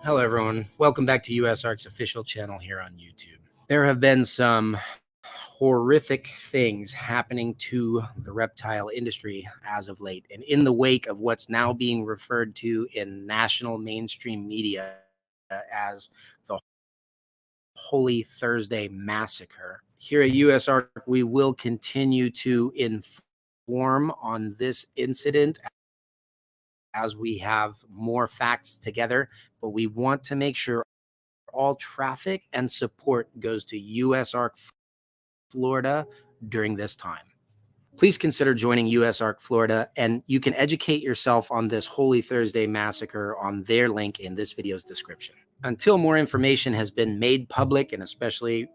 Hello, everyone. Welcome back to USARK's official channel here on YouTube. There have been some horrific things happening to the reptile industry as of late, and in the wake of what's now being referred to in national mainstream media as the Holy Thursday Massacre. Here at USARK, we will continue to inform on this incident as we have more facts together, but we want to make sure all traffic and support goes to USARK Florida during this time. Please consider joining USARK Florida, and you can educate yourself on this Holy Thursday Massacre on their link in this video's description. Until more information has been made public, and especially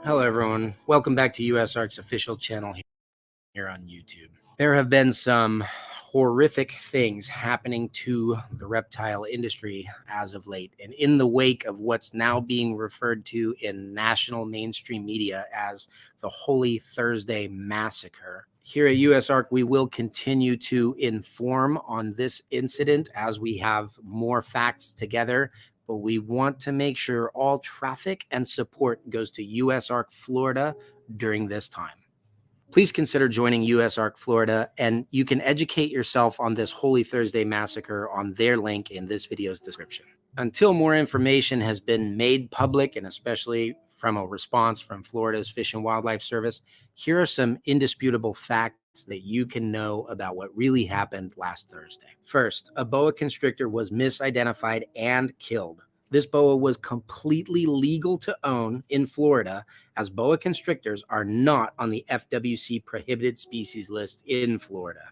Hello, everyone. Welcome back to USARK's official channel here on YouTube. There have been some horrific things happening to the reptile industry as of late, and in the wake of what's now being referred to in national mainstream media as the Holy Thursday Massacre. Here at USARK, we will continue to inform on this incident as we have more facts together, but we want to make sure all traffic and support goes to USARK Florida during this time. Please consider joining USARK Florida, and you can educate yourself on this Holy Thursday Massacre on their link in this video's description. Until more information has been made public, and especially from a response from Florida's Fish and Wildlife Service, here are some indisputable facts that you can know about what really happened last Thursday. First, a boa constrictor was misidentified and killed. This boa was completely legal to own in Florida, as boa constrictors are not on the FWC prohibited species list in Florida.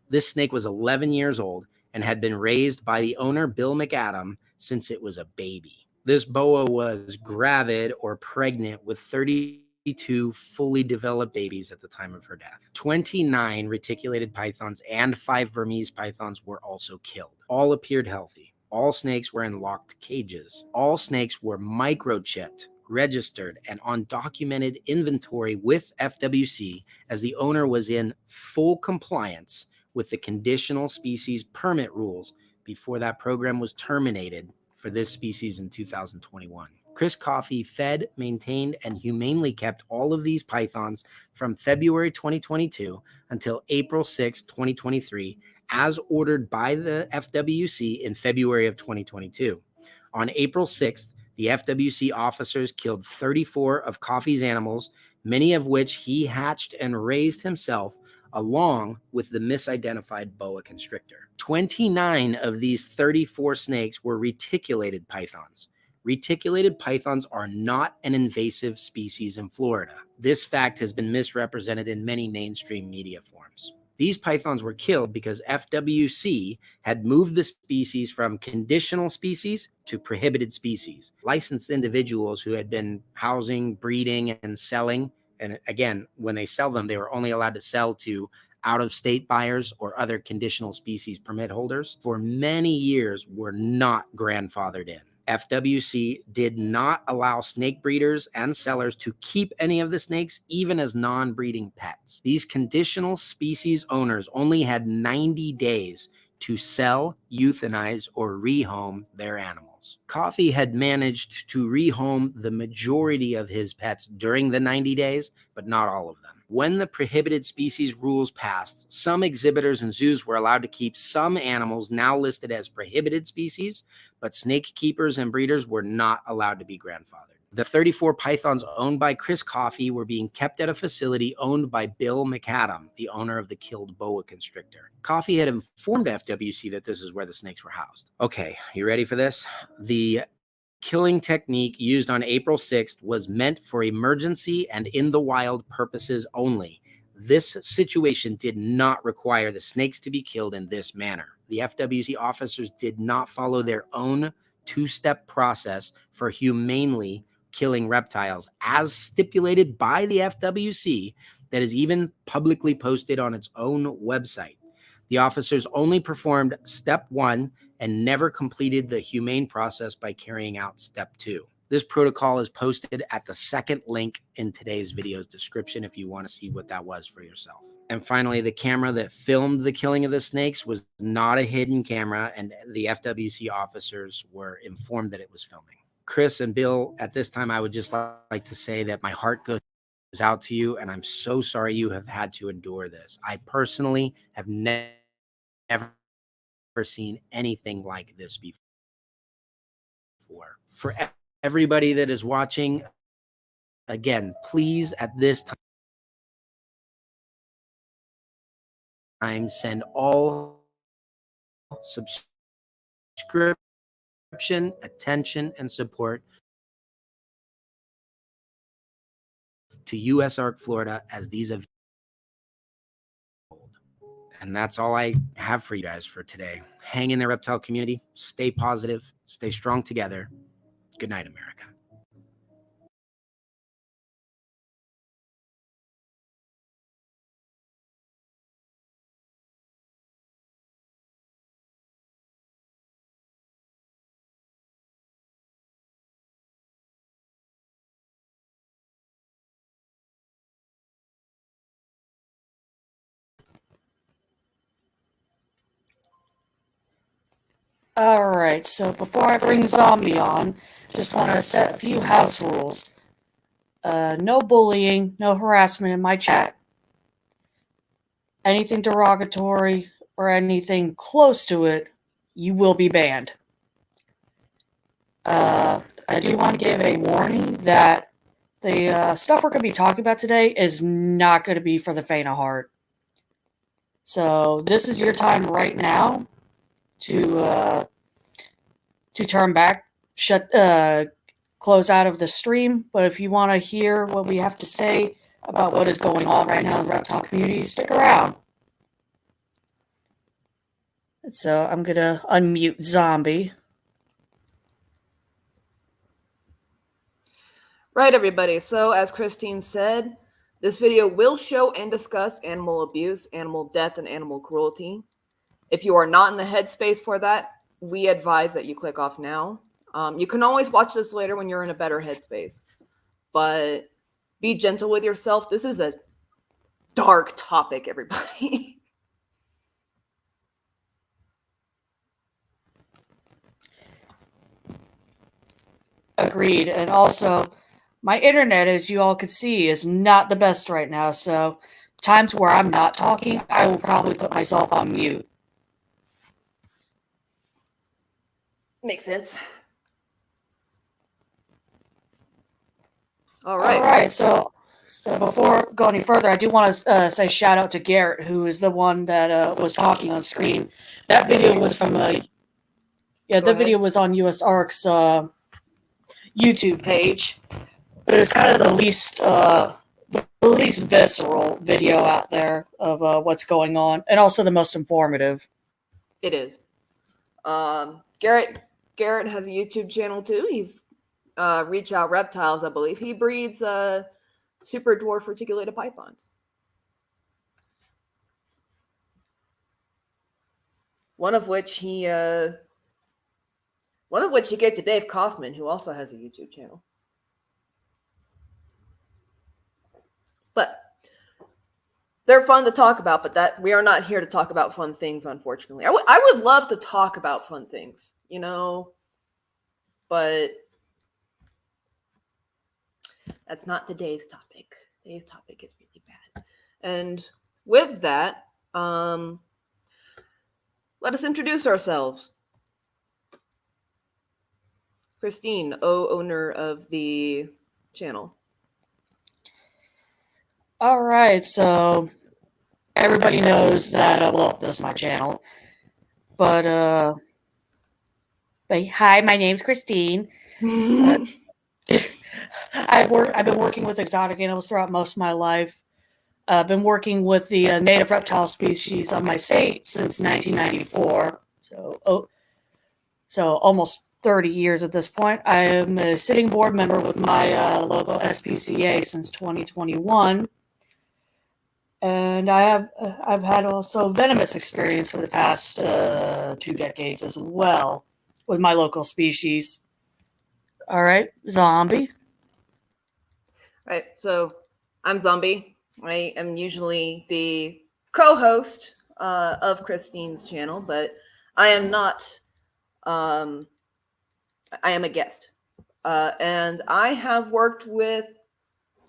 This snake was 11 years old and had been raised by the owner, Bill McAdam, since it was a baby. This boa was gravid or pregnant with 32 fully developed babies at the time of her death. 29 reticulated pythons and 5 Burmese pythons were also killed. All appeared healthy. All snakes were in locked cages. All snakes were microchipped, registered, and on documented inventory with FWC, as the owner was in full compliance with the conditional species permit rules before that program was terminated for this species in 2021. Chris Coffey fed, maintained, and humanely kept all of these pythons from February 2022 until April 6, 2023, as ordered by the FWC in February of 2022. On April 6th, the FWC officers killed 34 of Coffey's animals, many of which he hatched and raised himself, along with the misidentified boa constrictor. 29 of these 34 snakes were reticulated pythons. Reticulated pythons are not an invasive species in Florida. This fact has been misrepresented in many mainstream media forms. These pythons were killed because FWC had moved the species from conditional species to prohibited species. Licensed individuals who had been housing, breeding, and selling, and again, when they sell them, they were only allowed to sell to out-of-state buyers or other conditional species permit holders, for many years were not grandfathered in. FWC did not allow snake breeders and sellers to keep any of the snakes, even as non-breeding pets. These conditional species owners only had 90 days to sell, euthanize, or rehome their animals. Coffey had managed to rehome the majority of his pets during the 90 days, but not all of them. When the prohibited species rules passed, some exhibitors and zoos were allowed to keep some animals now listed as prohibited species, but snake keepers and breeders were not allowed to be grandfathered. The 34 pythons owned by Chris Coffey were being kept at a facility owned by Bill McAdam, the owner of the killed boa constrictor. Coffey had informed FWC that this is where the snakes were housed. Okay, you ready for this? The killing technique used on April 6th was meant for emergency and in the wild purposes only. This situation did not require the snakes to be killed in this manner. The FWC officers did not follow their own two-step process for humanely killing reptiles as stipulated by the FWC that is even publicly posted on its own website. The officers only performed step 1 and never completed the humane process by carrying out step 2. This protocol is posted at the second link in today's video's description if you want to see what that was for yourself. And finally, the camera that filmed the killing of the snakes was not a hidden camera, and the FWC officers were informed that it was filming. Chris and Bill, at this time, I would just like to say that my heart goes out to you, and I'm so sorry you have had to endure this. I personally have never seen anything like this before. For everybody that is watching, again, please at this time send all subscription, attention, and support to USARK Florida as these events unfold. And that's all I have for you guys for today. Hang in there, reptile community. Stay positive. Stay strong together. Good night, America. Alright, so before I bring Zombie on, just want to set a few house rules. No bullying, no harassment in my chat. Anything derogatory or anything close to it, you will be banned. I do want to give a warning that the stuff we're going to be talking about today is not going to be for the faint of heart. So this is your time right now to turn back, close out of the stream. But if you want to hear what we have to say about what is going on right now in the reptile community, stick around. So I'm going to unmute Zombie. Right, everybody. So as Christine said, this video will show and discuss animal abuse, animal death, and animal cruelty. If you are not in the headspace for that, we advise that you click off now. You can always watch this later when you're in a better headspace. But be gentle with yourself. This is a dark topic, everybody. Agreed. And also, my internet, as you all could see, is not the best right now. So times where I'm not talking, I will probably put myself on mute. Makes sense. All right. All right. So before going any further, I do want to say shout out to Garrett, who is the one that was talking on screen. That video was from video was on USARK's YouTube page, but it's kind of the least visceral video out there of what's going on, and also the most informative. It is. Garrett has a YouTube channel too. He's Reach Out Reptiles, I believe. He breeds super dwarf reticulated pythons. One of which he gave to Dave Kaufman, who also has a YouTube channel. But they're fun to talk about, but that we are not here to talk about fun things, unfortunately. I would love to talk about fun things, you know, but that's not today's topic. Today's topic is really bad. And with that, let us introduce ourselves. Christine, owner of the channel. All right, so everybody knows that, well, this is my channel. But hi, my name's Christine. I've been working with exotic animals throughout most of my life. I've been working with the native reptile species of my state since 1994. So almost 30 years at this point. I am a sitting board member with my local SPCA since 2021. And I've had also venomous experience for the past 2 decades as well with my local species. All right, Zombie. Right, so I'm Zombie. I am usually the co-host of Christine's channel, but I am not. I am a guest, and I have worked with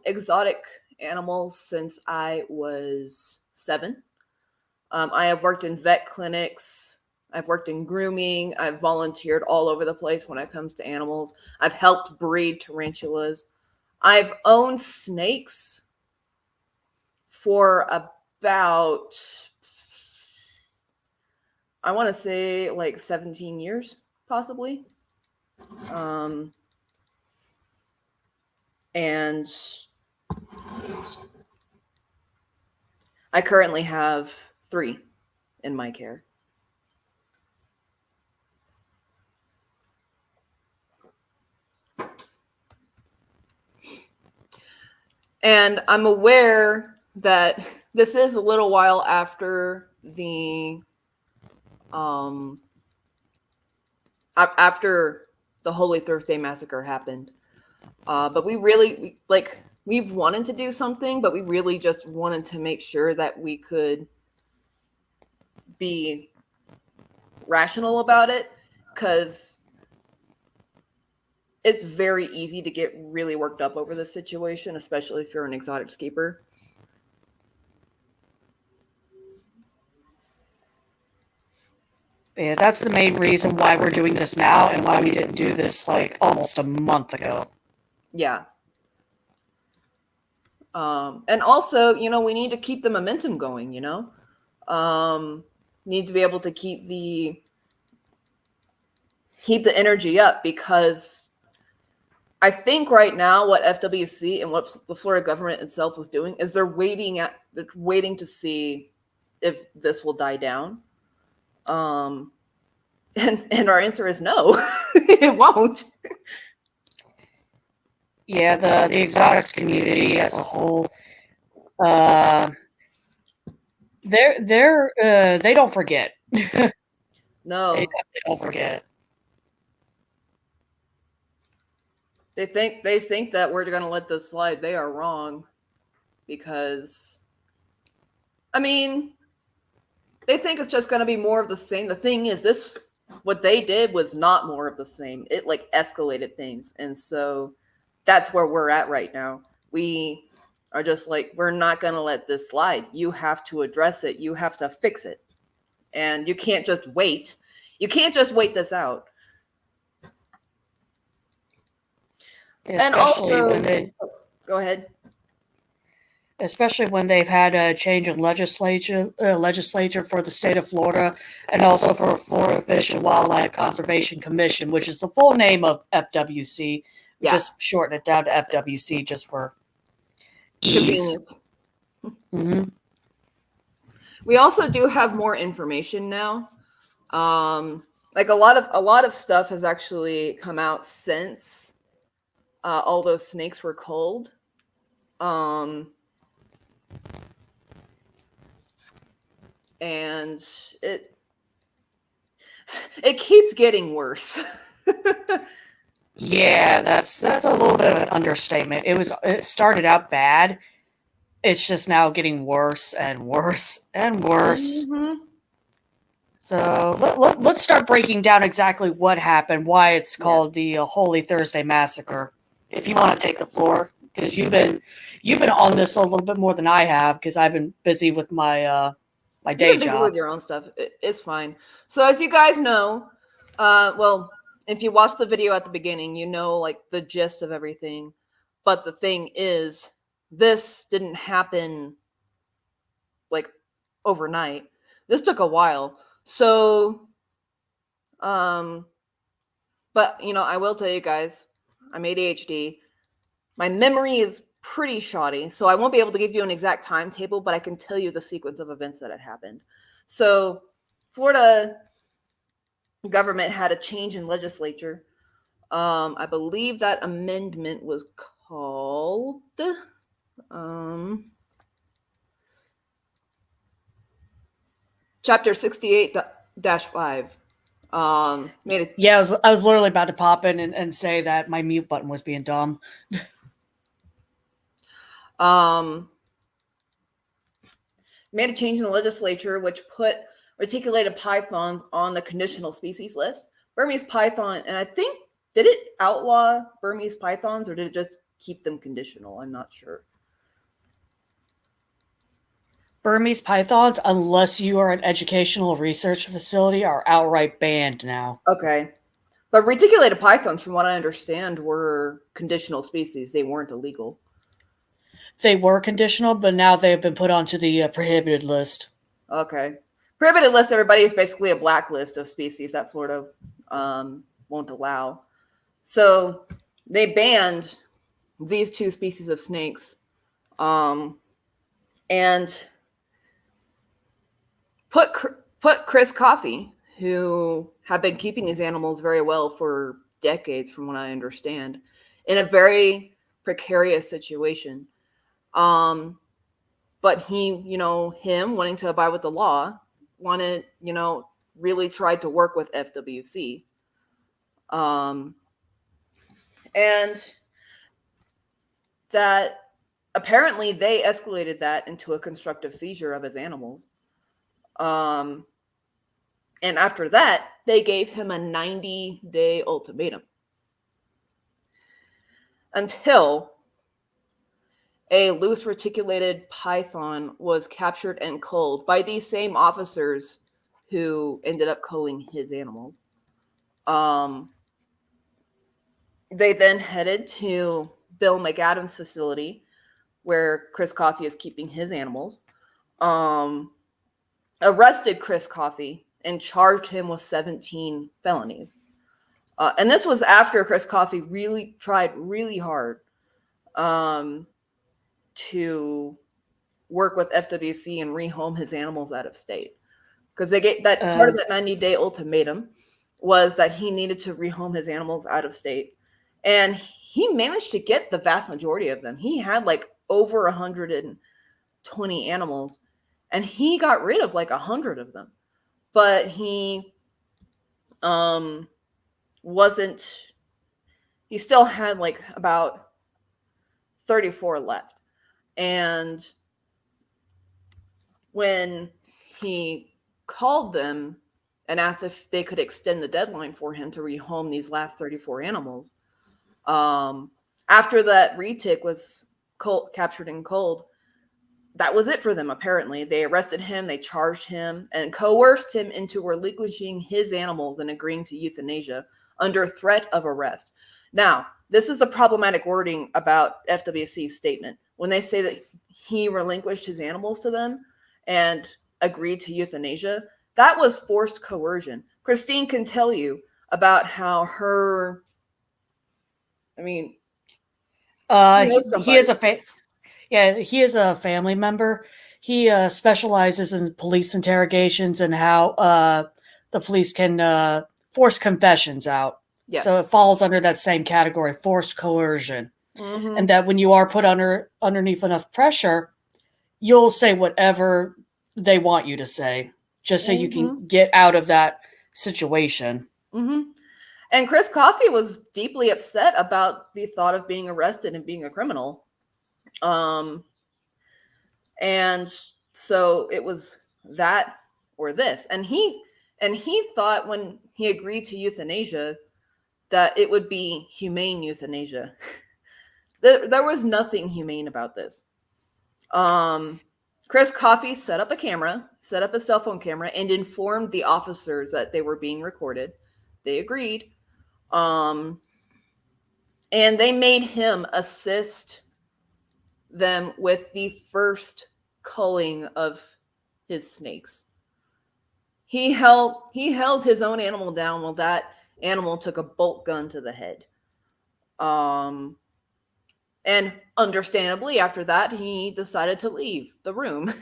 exotic animals since I was 7. I have worked in vet clinics. I've worked in grooming. I've volunteered all over the place when it comes to animals. I've helped breed tarantulas. I've owned snakes for about, I want to say like 17 years, possibly. And I currently have 3 in my care. And I'm aware that this is a little while after the Holy Thursday Massacre happened. But we've wanted to do something, but we really just wanted to make sure that we could be rational about it, because it's very easy to get really worked up over this situation, especially if you're an exotic scaper. Yeah, that's the main reason why we're doing this now and why we didn't do this like almost a month ago. Yeah. And also, we need to keep the momentum going, need to be able to keep the energy up, because I think right now what FWC and what the Florida government itself is doing is they're waiting to see if this will die down. And our answer is no, it won't. Yeah, the exotics community as a whole, they don't forget. No, they don't forget. They think that we're going to let this slide. They are wrong, because, I mean, they think it's just going to be more of the same. The thing is, what they did was not more of the same. It escalated things, and so that's where we're at right now. We are just we're not going to let this slide. You have to address it. You have to fix it, and you can't just wait. You can't just wait this out. And also, go ahead. Especially when they've had a change in legislature for the state of Florida, and also for Florida Fish and Wildlife Conservation Commission, which is the full name of FWC. Yeah. Just shorten it down to FWC just for ease. Mm-hmm. We also do have more information now. A lot of stuff has actually come out since all those snakes were culled. And it keeps getting worse. Yeah, that's a little bit of an understatement. It started out bad. It's just now getting worse and worse and worse. Mm-hmm. So let's start breaking down exactly what happened, why it's called the Holy Thursday Massacre. If you want to take the floor, because you've been on this a little bit more than I have, because I've been busy with my my day job. Busy with your own stuff. It's fine. So as you guys know, if you watch the video at the beginning, you know, like, the gist of everything. But the thing is, this didn't happen, like, overnight. This took a while. So, but, you know, I will tell you guys, I'm ADHD. My memory is pretty shoddy, so I won't be able to give you an exact timetable, but I can tell you the sequence of events that had happened. So, Florida government had a change in legislature. I believe that amendment was called Chapter 68-5. Made it. Yeah, I was literally about to pop in and say that my mute button was being dumb. Made a change in the legislature which put reticulated pythons on the conditional species list. Burmese python, and I think, did it outlaw Burmese pythons or did it just keep them conditional? I'm not sure. Burmese pythons, unless you are an educational research facility, are outright banned now. Okay. But reticulated pythons, from what I understand, were conditional species. They weren't illegal. They were conditional, but now they have been put onto the prohibited list. Okay. Prohibited list, everybody, is basically a blacklist of species that Florida won't allow. So they banned these two species of snakes and put Chris Coffey, who had been keeping these animals very well for decades, from what I understand, in a very precarious situation. But he, you know, him wanting to abide with the law, wanted, you know, really tried to work with FWC. And that apparently they escalated that into a constructive seizure of his animals. And after that, they gave him a 90-day ultimatum until a loose reticulated python was captured and culled by these same officers who ended up culling his animals. They then headed to Bill McAdam's facility where Chris Coffey is keeping his animals, arrested Chris Coffey and charged him with 17 felonies. And this was after Chris Coffey really tried really hard to work with FWC and rehome his animals out of state. Because they get that part of that 90-day ultimatum was that he needed to rehome his animals out of state. And he managed to get the vast majority of them. He had like over 120 animals, and he got rid of like 100 of them. But he he still had like about 34 left. And when he called them and asked if they could extend the deadline for him to rehome these last 34 animals, after that retic was captured and culled, that was it for them. Apparently, they arrested him, they charged him, and coerced him into relinquishing his animals and agreeing to euthanasia under threat of arrest. Now, this is a problematic wording about FWC's statement. When they say that he relinquished his animals to them and agreed to euthanasia, that was forced coercion. Christine can tell you about how her, he is a family member. He specializes in police interrogations and how the police can force confessions out. Yeah. So it falls under that same category, forced coercion. Mm-hmm. And that when you are put underneath enough pressure, you'll say whatever they want you to say, just so you can get out of that situation. Mm-hmm. And Chris Coffey was deeply upset about the thought of being arrested and being a criminal. And so it was that or this. And he thought when he agreed to euthanasia that it would be humane euthanasia. There was nothing humane about this. Chris Coffey set up a cell phone camera, and informed the officers that they were being recorded. They agreed. And they made him assist them with the first culling of his snakes. He held his own animal down while that animal took a bolt gun to the head. And understandably, after that, he decided to leave the room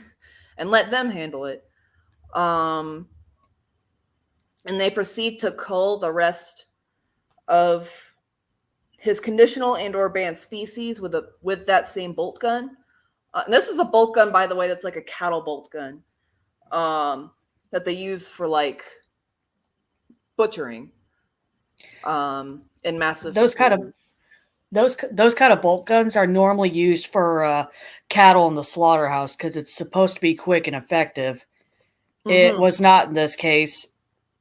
and let them handle it. And they proceed to cull the rest of his conditional and or banned species with that same bolt gun. And this is a bolt gun, by the way, that's like a cattle bolt gun that they use for like butchering in massive. Those kind of bolt guns are normally used for cattle in the slaughterhouse because it's supposed to be quick and effective. It was not in this case.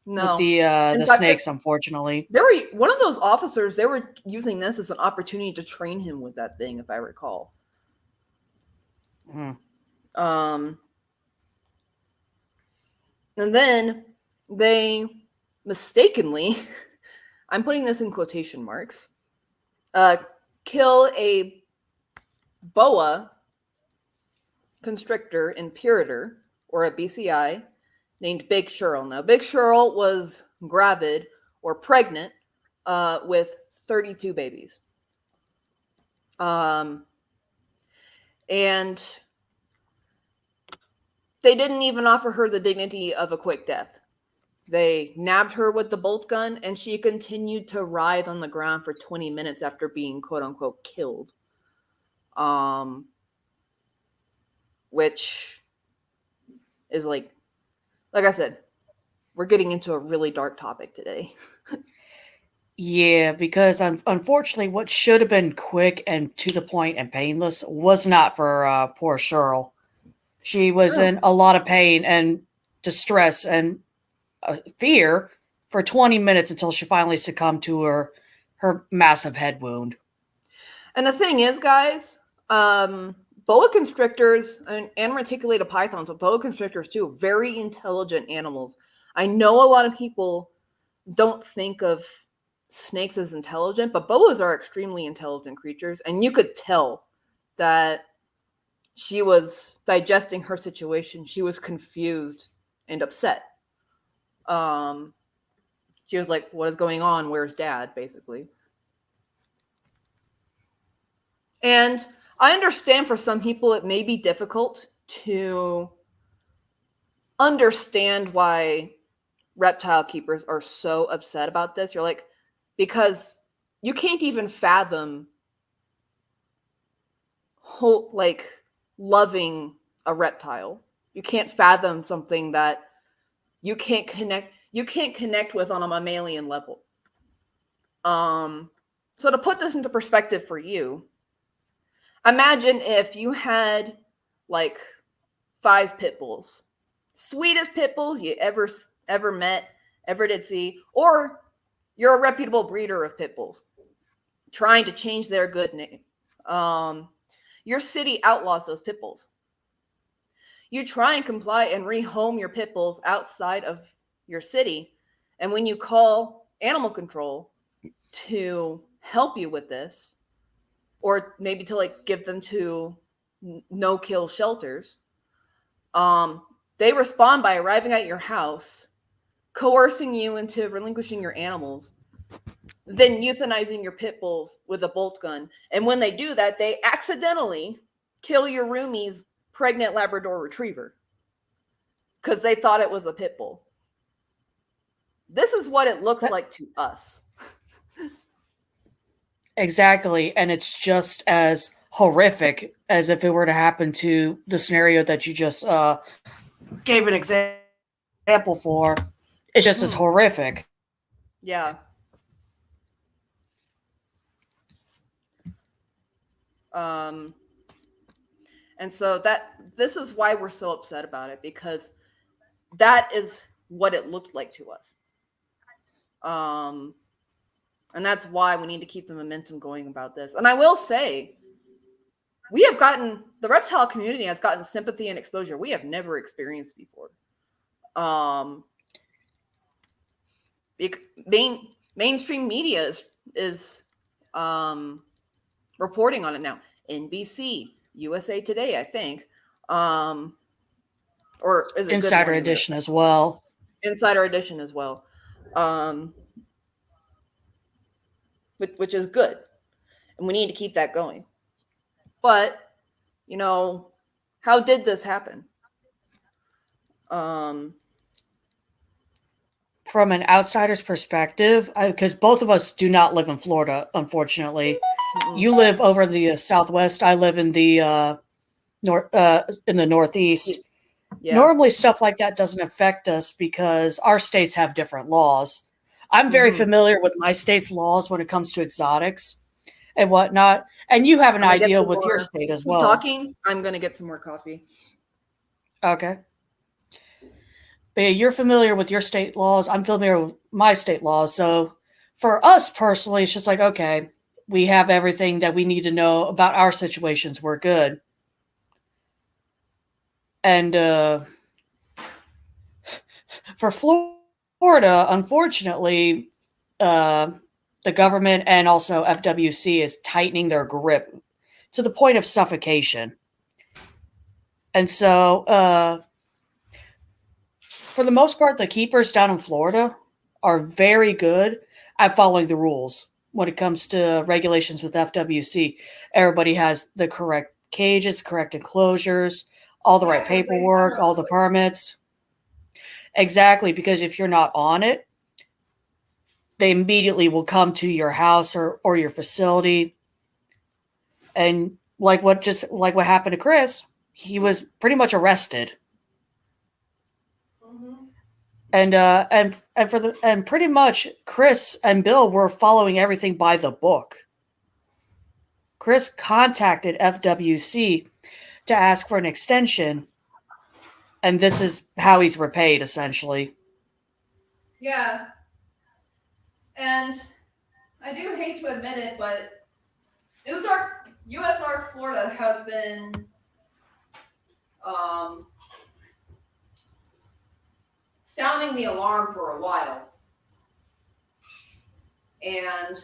No. With the fact, snakes, unfortunately. One of those officers, they were using this as an opportunity to train him with that thing, if I recall. And then they mistakenly, I'm putting this in quotation marks, kill a boa constrictor imperator, or a BCI, named BIGSHIRL. Now, BIGSHIRL was gravid or pregnant with 32 babies. And they didn't even offer her the dignity of a quick death. They nabbed her with the bolt gun, and she continued to writhe on the ground for 20 minutes after being quote-unquote killed. Which is like I said, we're getting into a really dark topic today. Yeah, because unfortunately, what should have been quick and to the point and painless was not for poor Cheryl. She was in a lot of pain and distress and fear for 20 minutes until she finally succumbed to her massive head wound. And the thing is, guys, boa constrictors and reticulated pythons, but boa constrictors too, very intelligent animals. I know a lot of people don't think of snakes as intelligent, but boas are extremely intelligent creatures, and you could tell that she was digesting her situation. She was confused and upset. She was like, what is going on? Where's Dad? Basically. And I understand for some people it may be difficult to understand why reptile keepers are so upset about this. You're like, because you can't even fathom loving a reptile. You can't fathom something that you can't connect with on a mammalian level. So to put this into perspective for you, imagine if you had like 5 pit bulls, sweetest pit bulls you ever met, ever did see, or you're a reputable breeder of pit bulls trying to change their good name. Your city outlaws those pit bulls. You try and comply and rehome your pit bulls outside of your city, and when you call animal control to help you with this, or maybe to like give them to no-kill shelters, they respond by arriving at your house, coercing you into relinquishing your animals, then euthanizing your pit bulls with a bolt gun. And when they do that, they accidentally kill your roomie's pregnant Labrador retriever because they thought it was a pit bull. This is what it looks like to us. Exactly. And it's just as horrific as if it were to happen to the scenario that you just gave an example for. It's just as horrific. Yeah. And so this is why we're so upset about it, because that is what it looked like to us. And that's why we need to keep the momentum going about this. And I will say, the reptile community has gotten sympathy and exposure we have never experienced before. mainstream media is reporting on it now. NBC, USA Today, I think. Or is it Insider Edition as well? Insider Edition as well. Which is good. And we need to keep that going. But, you know, how did this happen? From an outsider's perspective, because both of us do not live in Florida, unfortunately. You live over the Southwest. I live in the Northeast. Yeah. Normally, stuff like that doesn't affect us because our states have different laws. I'm very familiar with my state's laws when it comes to exotics and whatnot. And you have an idea with your state as well. I'm going to get some more coffee. Okay. But yeah, you're familiar with your state laws. I'm familiar with my state laws. So for us personally, it's just like, okay, we have everything that we need to know about our situations. We're good. And for Florida, unfortunately, the government and also FWC is tightening their grip to the point of suffocation. And so, for the most part, the keepers down in Florida are very good at following the rules when it comes to regulations with FWC. Everybody has the correct cages, the correct enclosures, all the right paperwork, all the permits. Exactly, because if you're not on it, they immediately will come to your house or your facility. And like what happened to Chris, he was pretty much arrested. And pretty much Chris and Bill were following everything by the book. Chris contacted FWC to ask for an extension, and this is how he's repaid, essentially. Yeah. And I do hate to admit it, but USARK Florida has been sounding the alarm for a while. And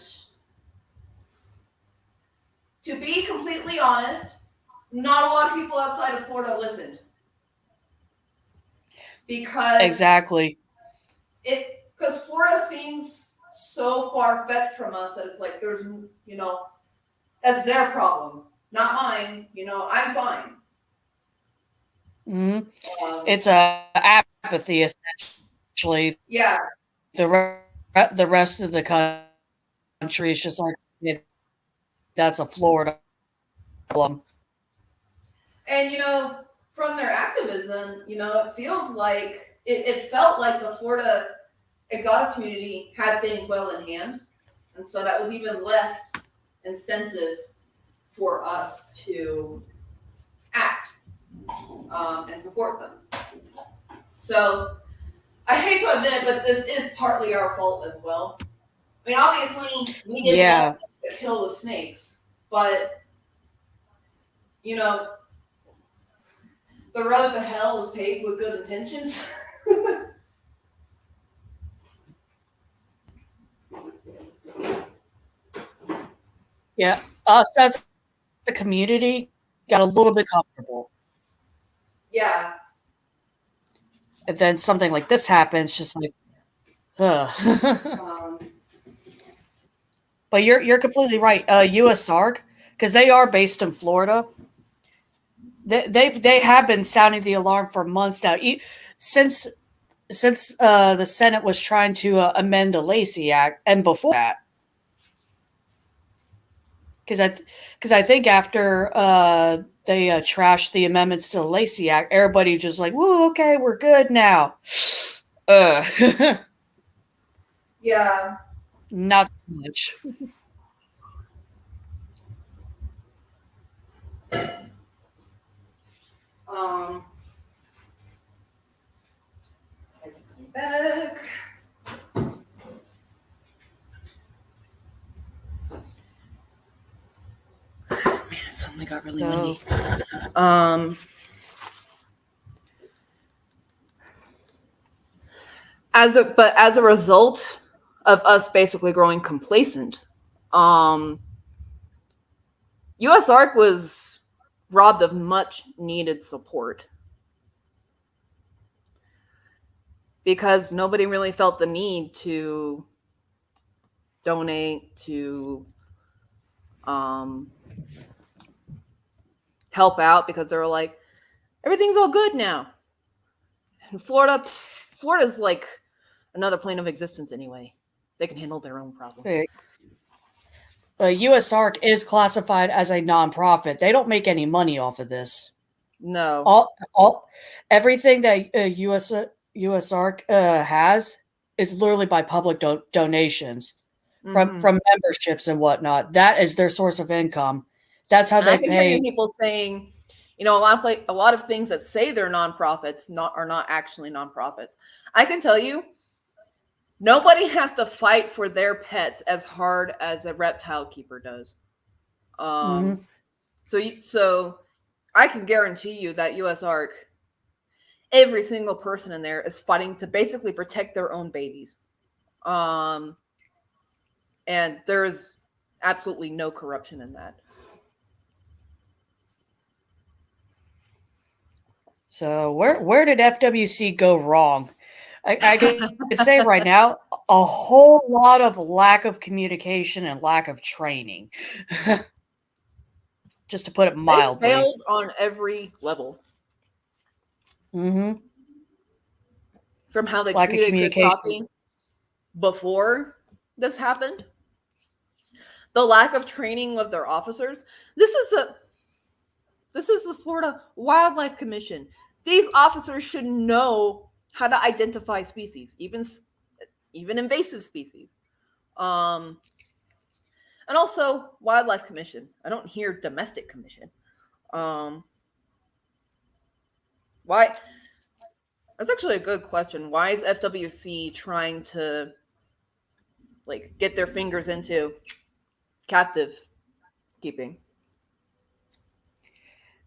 to be completely honest, not a lot of people outside of Florida listened. Because exactly. Because Florida seems so far-fetched from us that it's like there's, that's their problem, not mine. I'm fine. Mm-hmm. It's apathy, essentially. Yeah. The rest of the country is just like, that's a Florida problem. And, from their activism, it feels like, it felt like the Florida exotic community had things well in hand. And so that was even less incentive for us to act and support them. So I hate to admit it, but this is partly our fault as well. I mean, obviously, we didn't have to kill the snakes, but, the road to hell is paved with good intentions. Yeah, us as a community got a little bit comfortable. Yeah. And then something like this happens, just like, But you're completely right. USARK, because they are based in Florida, they have been sounding the alarm for months now. Since the Senate was trying to amend the Lacey Act, and before that, because I think after they trashed the amendments to the Lacey Act, everybody just like, whoa, okay, we're good now. Yeah. Not so much. Back. Man, it suddenly got really windy. As a result of us basically growing complacent. USARK was robbed of much needed support because nobody really felt the need to donate, to help out, because they were like, everything's all good now. And Florida's like another plane of existence anyway. They can handle their own problems. USARK is classified as a nonprofit. They don't make any money off of this. No. Everything that USARK has is literally by public donations from memberships and whatnot. That is their source of income. That's how they pay. Hear people saying, a lot of things that say they're nonprofits are not actually nonprofits. I can tell you, nobody has to fight for their pets as hard as a reptile keeper does. So I can guarantee you that USARK, every single person in there is fighting to basically protect their own babies. And there's absolutely no corruption in that. So where did FWC go wrong? I can say right now, a whole lot of lack of communication and lack of training. Just to put it mildly. They failed on every level. Mm-hmm. From how they treated Chris Coffey before this happened, the lack of training of their officers. This is the Florida Wildlife Commission. These officers should know how to identify species, even invasive species. And also Wildlife Commission. I don't hear Domestic Commission. Why? That's actually a good question. Why is FWC trying to get their fingers into captive keeping?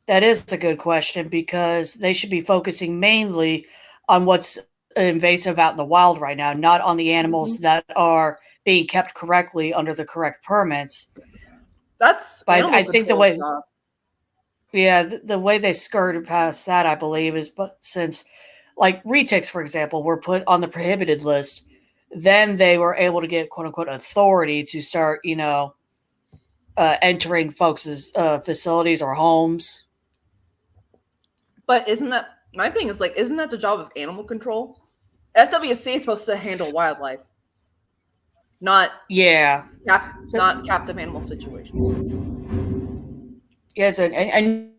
That is a good question, because they should be focusing mainly on what's invasive out in the wild right now, not on the animals that are being kept correctly under the correct permits. I think the way, the way they skirted past that, I believe, is since retics, for example, were put on the prohibited list, then they were able to get quote unquote authority to start, entering folks' facilities or homes. But isn't that the job of animal control? FWC is supposed to handle wildlife, not not captive animal situations. Yes, and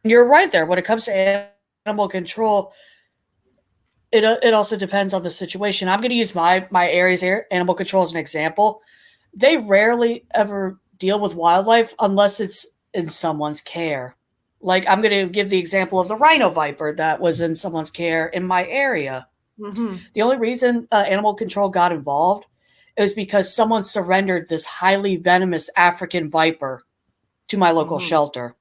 you're right there. When it comes to animal control, it also depends on the situation. I'm going to use my areas here, animal control, as an example. They rarely ever deal with wildlife unless it's in someone's care. I'm going to give the example of the rhino viper that was in someone's care in my area. Mm-hmm. The only reason animal control got involved is because someone surrendered this highly venomous African viper to my local shelter.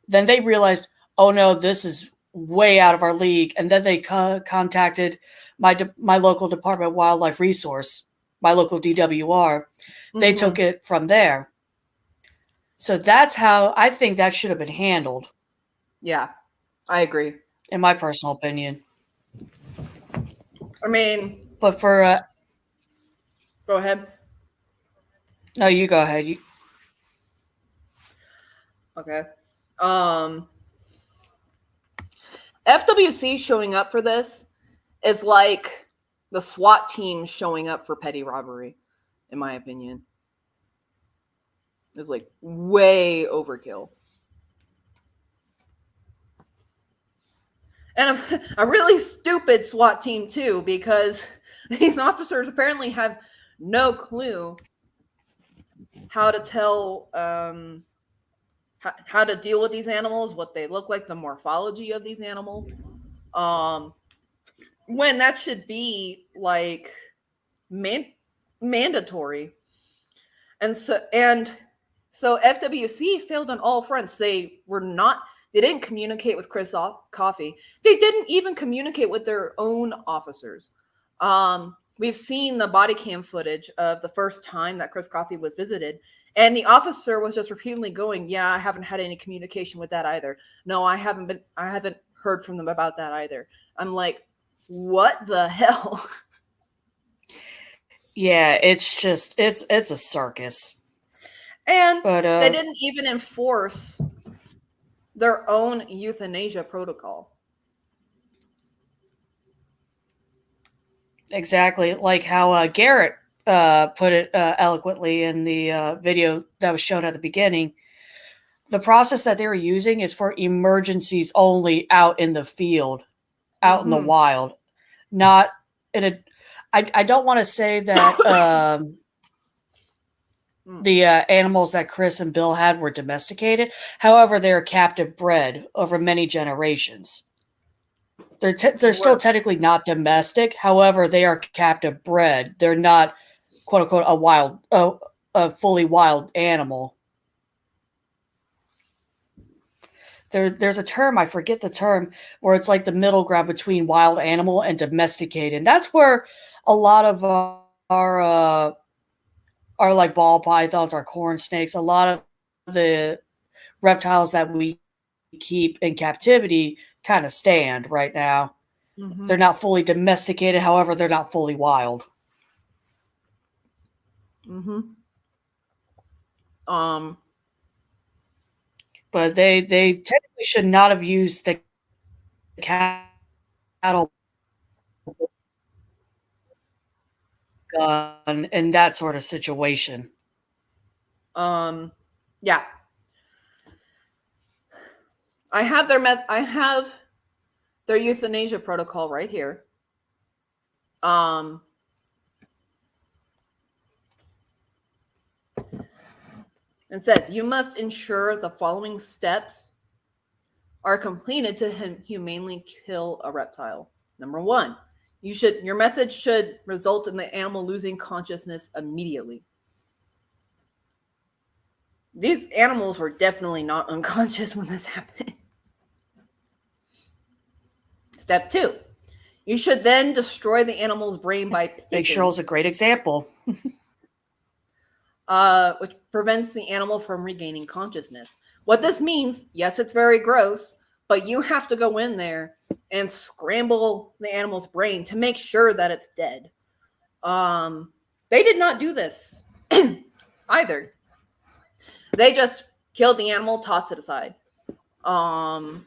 Then they realized, oh no, this is way out of our league. And then they contacted my local Department of Wildlife Resource, my local DWR. They took it from there. So that's how I think that should have been handled. Yeah, I agree. In my personal opinion. I mean, but for go ahead. No, you go ahead. Okay. FWC showing up for this is like the SWAT team showing up for petty robbery, in my opinion. It's way overkill. And a really stupid SWAT team too, because these officers apparently have no clue how to tell how to deal with these animals, what they look like, the morphology of these animals. When that should be mandatory. And so FWC failed on all fronts. They didn't communicate with Chris Coffey. They didn't even communicate with their own officers. we've seen the body cam footage of the first time that Chris Coffey was visited, and the officer was just repeatedly going, "Yeah, I haven't had any communication with that either. No, I haven't heard from them about that either." I'm like, what the hell? Yeah, it's just it's a circus. And But they didn't even enforce their own euthanasia protocol. exactly like how Garrett put it eloquently in the video that was shown at the beginning. The process that they were using is for emergencies only out in the field, out in the wild, not in a. I don't want to say that the animals that Chris and Bill had were domesticated. However, they are captive bred over many generations. They're still technically not domestic. However, they are captive bred. They're not, quote unquote, a fully wild animal. There's a term, I forget the term, where it's like the middle ground between wild animal and domesticated. And that's where a lot of our like ball pythons, our corn snakes, a lot of the reptiles that we keep in captivity kind of stand right now. They're not fully domesticated, however, they're not fully wild. But they technically should not have used the cattle gun in that sort of situation. Yeah. I have their euthanasia protocol right here. It says you must ensure the following steps are completed to humanely kill a reptile. Number 1, your method should result in the animal losing consciousness immediately. These animals were definitely not unconscious when this happened. Step 2, you should then destroy the animal's brain by picking. BIGSHIRL is a great example. Which prevents the animal from regaining consciousness. What this means, yes, it's very gross, but you have to go in there and scramble the animal's brain to make sure that it's dead. They did not do this either. They just killed the animal, tossed it aside. And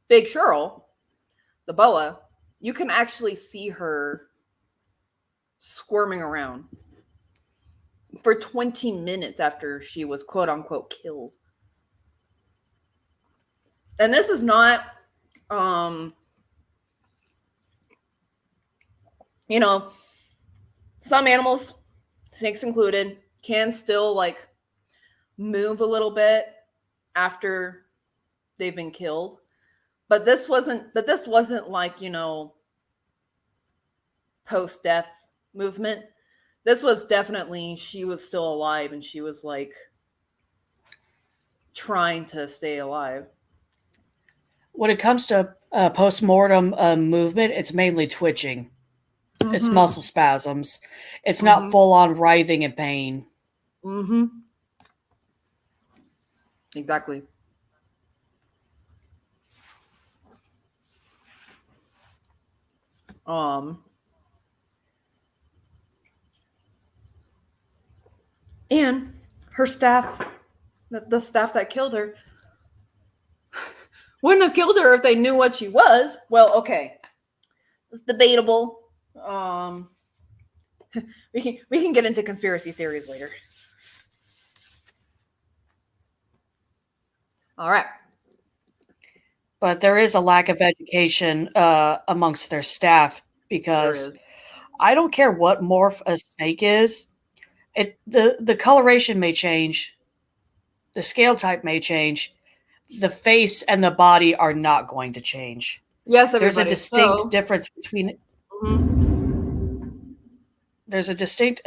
BIGSHIRL, the boa, you can actually see her squirming around for 20 minutes after she was quote unquote killed. And this is not, some animals, snakes included, can still like move a little bit after they've been killed. But this wasn't like, post-death movement. This was definitely, she was still alive and she was like trying to stay alive. When it comes to post-mortem movement, it's mainly twitching. It's muscle spasms. It's not full-on writhing in pain. Exactly. And her staff, the staff that killed her, wouldn't have killed her if they knew what she was. Well, okay, it's debatable. We can get into conspiracy theories later. All right. But there is a lack of education amongst their staff, because I don't care what morph a snake is. The coloration may change. The scale type may change. The face and the body are not going to change. Yes, there's a distinct difference between. There's a distinct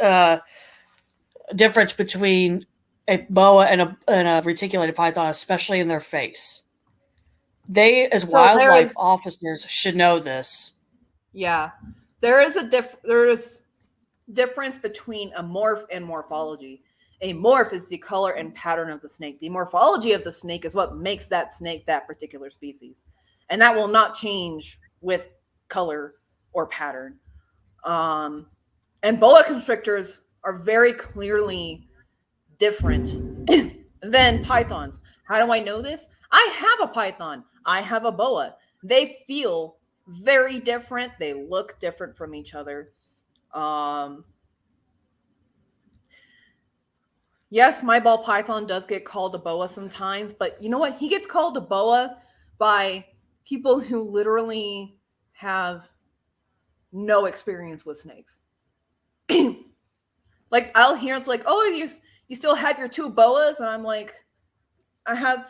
difference between a boa and a reticulated python, especially in their face. They, as wildlife officers, should know this. Yeah. there is difference between a morph and morphology. A morph is the color and pattern of the snake. The morphology of the snake is what makes that snake that particular species, and that will not change with color or pattern. And boa constrictors are very clearly different than pythons. How do I know this? I have a python. I have a boa. They feel very different. They look different from each other. Yes, my ball python does get called a boa sometimes, but you know what? He gets called a boa by people who literally have no experience with snakes. Like, I'll hear it's like, oh, you still have your 2 boas, and I'm like, I have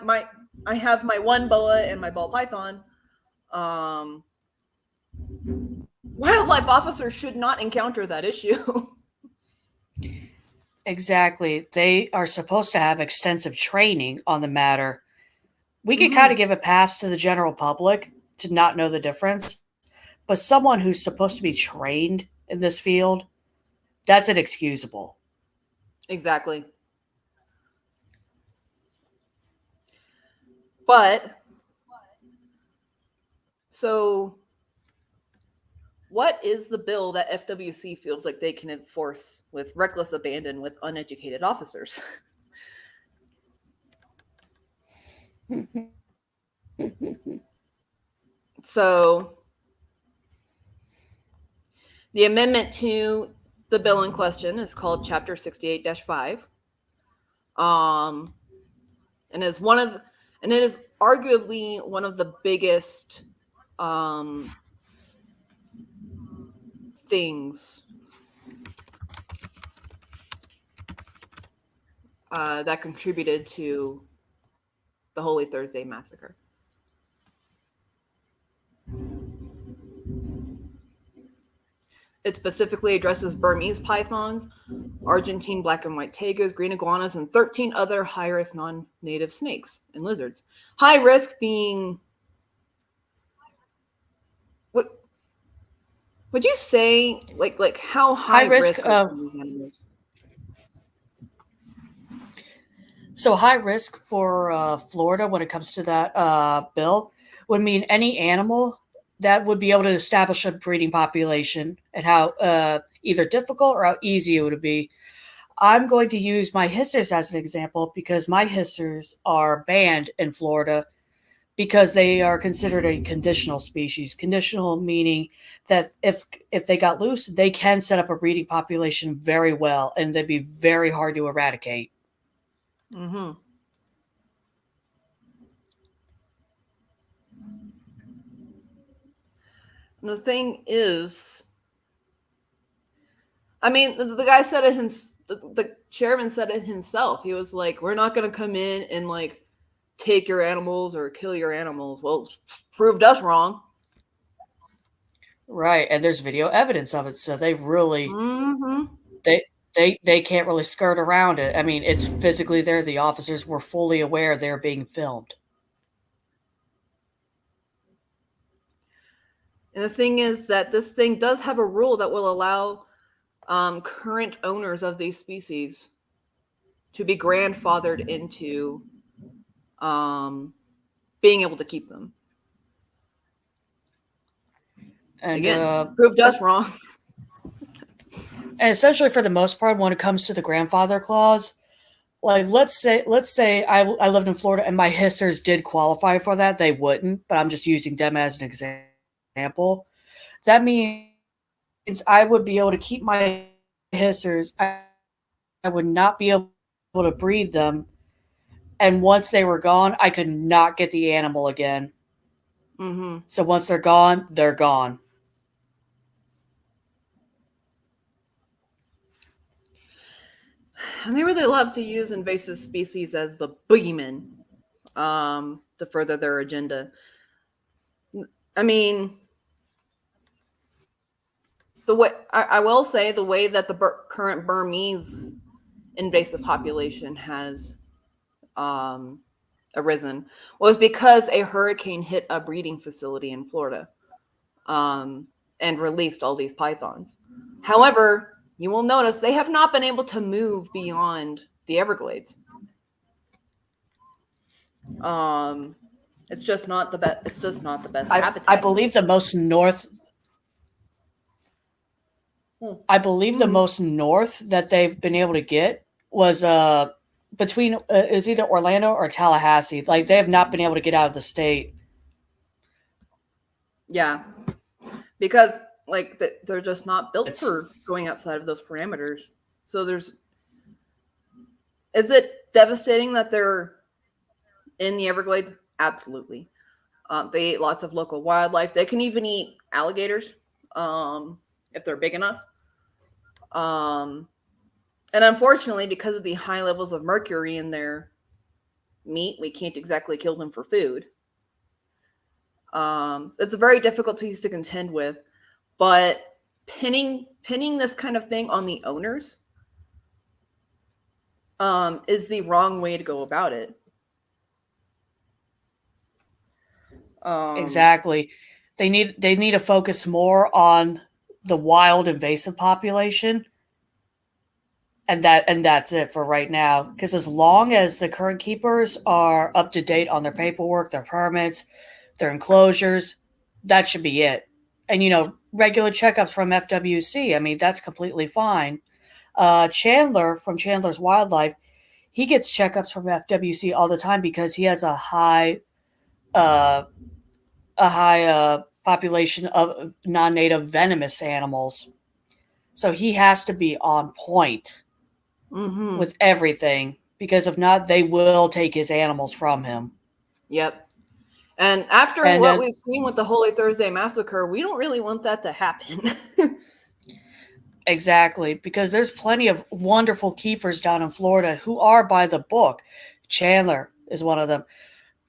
my 1 boa and my ball python. Wildlife officers should not encounter that issue. Exactly. They are supposed to have extensive training on the matter. We can kind of give a pass to the general public to not know the difference, but someone who's supposed to be trained in this field, that's inexcusable. Exactly. But, so what is the bill that FWC feels like they can enforce with reckless abandon with uneducated officers? So, the amendment to the bill in question is called Chapter 68-5. And it is arguably one of the biggest things that contributed to the Holy Thursday Massacre. It specifically addresses Burmese pythons, Argentine black and white tegus, green iguanas, and 13 other high-risk non-native snakes and lizards. High risk being... What would you say, like how high risk are some of these animals? So high risk for Florida when it comes to that bill would mean any animal that would be able to establish a breeding population, and how either difficult or how easy it would be. I'm going to use my hissers as an example because my hissers are banned in Florida because they are considered a conditional species. Conditional meaning that if they got loose, they can set up a breeding population very well, and they'd be very hard to eradicate. Mm-hmm. The thing is, I mean, the guy said it the chairman said it himself. He was like, we're not going to come in and like take your animals or kill your animals. Well, proved us wrong. Right, and there's video evidence of it, so they really they can't really skirt around it. I mean, it's physically there. The officers were fully aware they're being filmed. And the thing is that this thing does have a rule that will allow current owners of these species to be grandfathered into being able to keep them. And again, proved us wrong. And essentially, for the most part, when it comes to the grandfather clause, like let's say I lived in Florida and my hissers did qualify for that, they wouldn't, but I'm just using them as an example. That means I would be able to keep my hissers. I would not be able to breed them, and once they were gone, I could not get the animal again. Mm-hmm. So once they're gone, they're gone. And they really love to use invasive species as the boogeyman to further their agenda. I mean, the way I will say the way that the current Burmese invasive population has arisen was because a hurricane hit a breeding facility in Florida. And and released all these pythons. However, you will notice they have not been able to move beyond the Everglades. It's just not the best. It's just not the best habitat. I believe the most north. I believe the most north that they've been able to get was between is either Orlando or Tallahassee. Like, they have not been able to get out of the state. Yeah, because like they're just not built for going outside of those parameters. So is it devastating that they're in the Everglades? Absolutely. They eat lots of local wildlife. They can even eat alligators if they're big enough. And unfortunately, because of the high levels of mercury in their meat, we can't exactly kill them for food. It's a very difficult piece to contend with, but pinning this kind of thing on the owners is the wrong way to go about it. Exactly. They need to focus more on the wild invasive population, and that's it for right now. Because as long as the current keepers are up to date on their paperwork, their permits, their enclosures, that should be it. And regular checkups from FWC, I mean, that's completely fine. Chandler from Chandler's Wildlife, he gets checkups from FWC all the time because he has a high population of non-native venomous animals. So he has to be on point with everything, because if not, they will take his animals from him. Yep. And after what we've seen with the Holy Thursday Massacre, we don't really want that to happen. Exactly, because there's plenty of wonderful keepers down in Florida who are by the book. Chandler is one of them.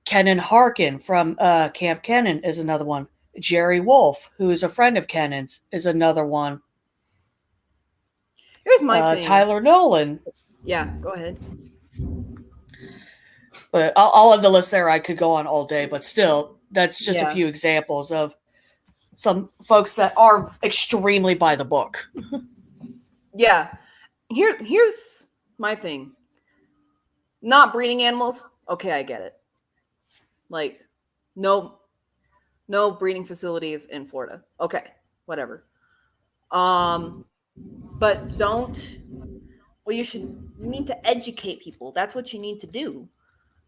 Kenan Harkin from Camp Kennan is another one. Jerry Wolf, who is a friend of Kennan's, is another one. Here's my thing. Tyler Nolan. Yeah, go ahead. But I'll have the list there. I could go on all day, but still, that's just a few examples of some folks that are extremely by the book. Yeah. Here's my thing. Not breeding animals, okay, I get it. Like, no breeding facilities in Florida. Okay, whatever. But you need to educate people. That's what you need to do.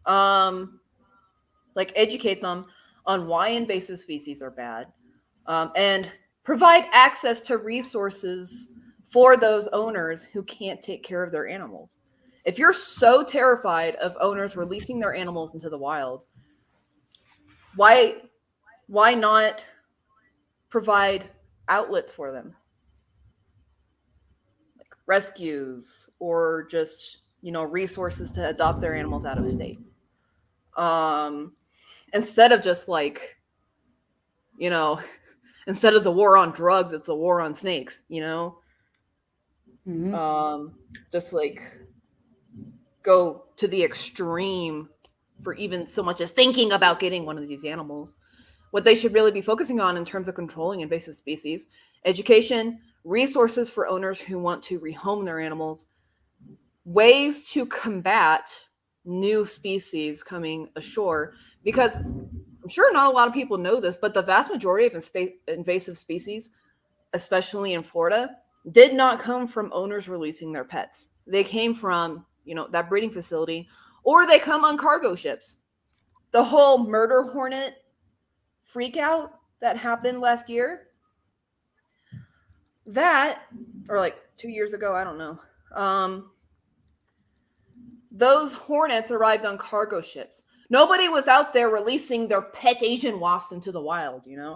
Like, educate them on why invasive species are bad, and provide access to resources for those owners who can't take care of their animals. If you're so terrified of owners releasing their animals into the wild, why not provide outlets for them? Like rescues, or just, resources to adopt their animals out of state. Instead of just instead of the war on drugs, it's the war on snakes, just go to the extreme for even so much as thinking about getting one of these animals. What they should really be focusing on in terms of controlling invasive species: education, resources for owners who want to rehome their animals, ways to combat new species coming ashore. Because I'm sure not a lot of people know this, but the vast majority of invasive species, especially in Florida, did not come from owners releasing their pets. They came from, that breeding facility, or they come on cargo ships. The whole murder hornet freak out that happened last year, or 2 years ago, I don't know. Those hornets arrived on cargo ships. Nobody was out there releasing their pet Asian wasps into the wild, It's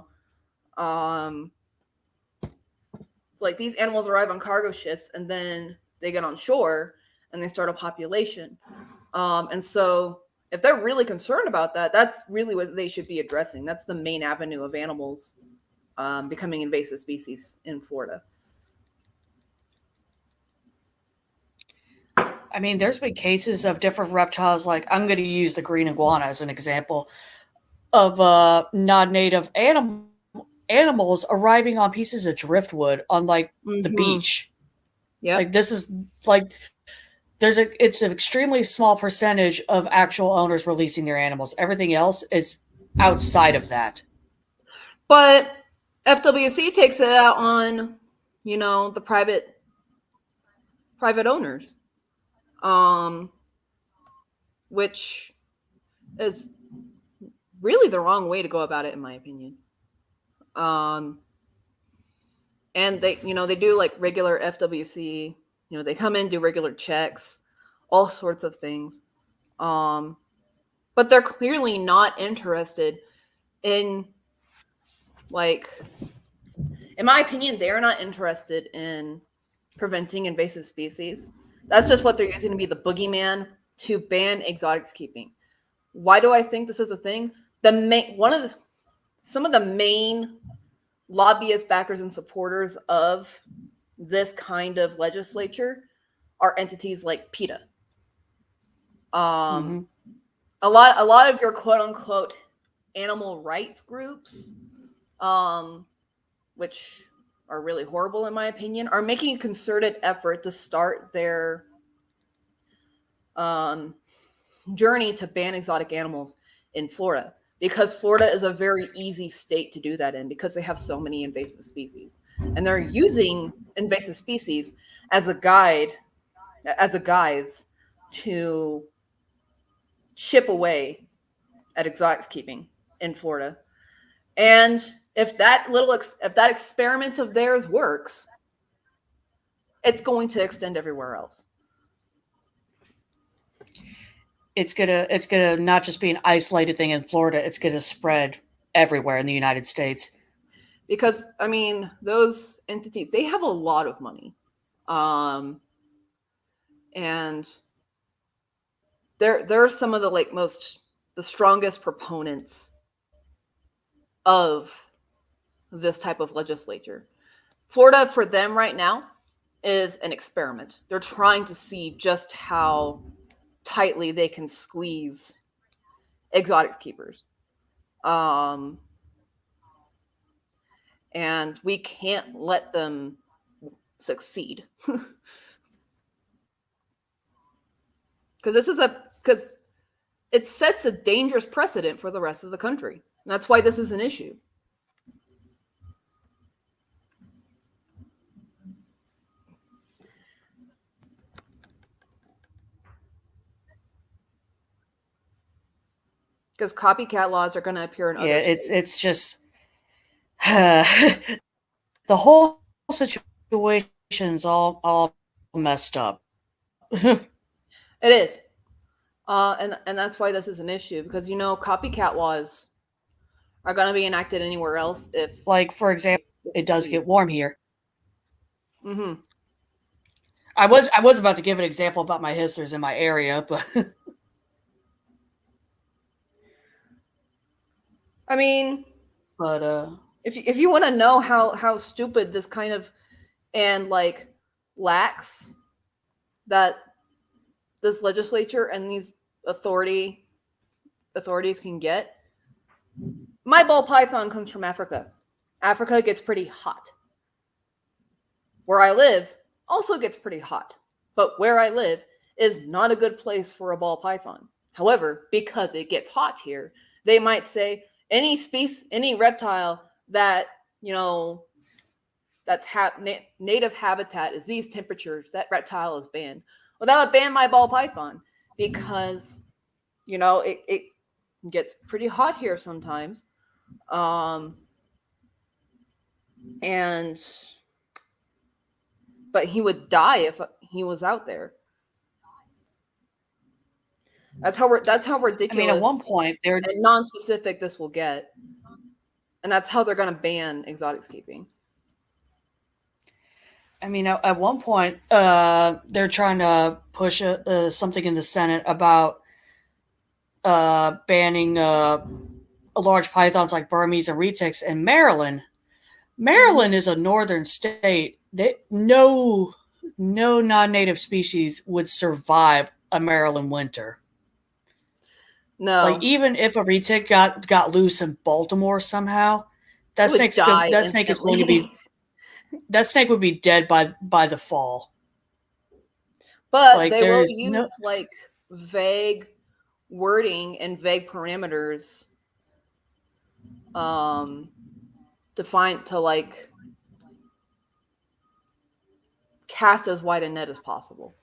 like these animals arrive on cargo ships, and then they get on shore and they start a population. And so if they're really concerned about that, that's really what they should be addressing. That's the main avenue of animals becoming invasive species in Florida. I mean, there's been cases of different reptiles, like I'm going to use the green iguana as an example of non-native animals arriving on pieces of driftwood on like the beach. Yeah, like this is like it's an extremely small percentage of actual owners releasing their animals. Everything else is outside of that. but FWC takes it out on, you know, the private owners, which is really the wrong way to go about it, in my opinion. And they, you know, they do like regular FWC, you know, they come in, do regular checks, all sorts of things. But they're clearly not interested in, like, in my opinion, they're not interested in preventing invasive species. That's just what they're using to be the boogeyman to ban exotics keeping. Why do I think this is a thing? Some of the main lobbyist backers and supporters of this kind of legislature are entities like PETA. A lot of your quote unquote animal rights groups, which are really horrible in my opinion, are making a concerted effort to start their journey to ban exotic animals in Florida, because Florida is a very easy state to do that in because they have so many invasive species, and they're using invasive species as a guise to chip away at exotics keeping in Florida. And if that experiment of theirs works, it's going to extend everywhere else. It's gonna not just be an isolated thing in Florida. It's gonna spread everywhere in the United States. Because I mean, those entities, they have a lot of money, and they're some of the the strongest proponents of this type of legislature. Florida, for them right now, is an experiment. They're trying to see just how tightly they can squeeze exotics keepers. And we can't let them succeed. Because it sets a dangerous precedent for the rest of the country. And that's why this is an issue. Because copycat laws are going to appear in other states. It's just the whole situation's all messed up. It is. And that's why this is an issue, because, you know, copycat laws are going to be enacted anywhere else if... Like, for example, it does get warm here. Mm-hmm. I was about to give an example about my hissers in my area, but... I mean... But, If you want to know how stupid this kind of... and, like, lax that this legislature and these authorities can get, my ball python comes from Africa. Africa gets pretty hot. Where I live also gets pretty hot, but where I live is not a good place for a ball python. However, because it gets hot here, they might say any species, any reptile that, you know, that's native habitat is these temperatures, that reptile is banned. Well, that would ban my ball python because, you know, it gets pretty hot here sometimes. But he would die if he was out there. That's how ridiculous. I mean, at one point, and non-specific this will get, and that's how they're going to ban exotics keeping. I mean, at one point, they're trying to push something in the Senate about banning large pythons like Burmese and retics in Maryland. Maryland is a northern state. No non-native species would survive a Maryland winter. No. Like, even if a retic got loose in Baltimore somehow, That would snake's die that snake is going to be instantly. that snake would be dead by the fall. But Like, they will there's use like vague wording and vague parameters to like cast as wide a net as possible.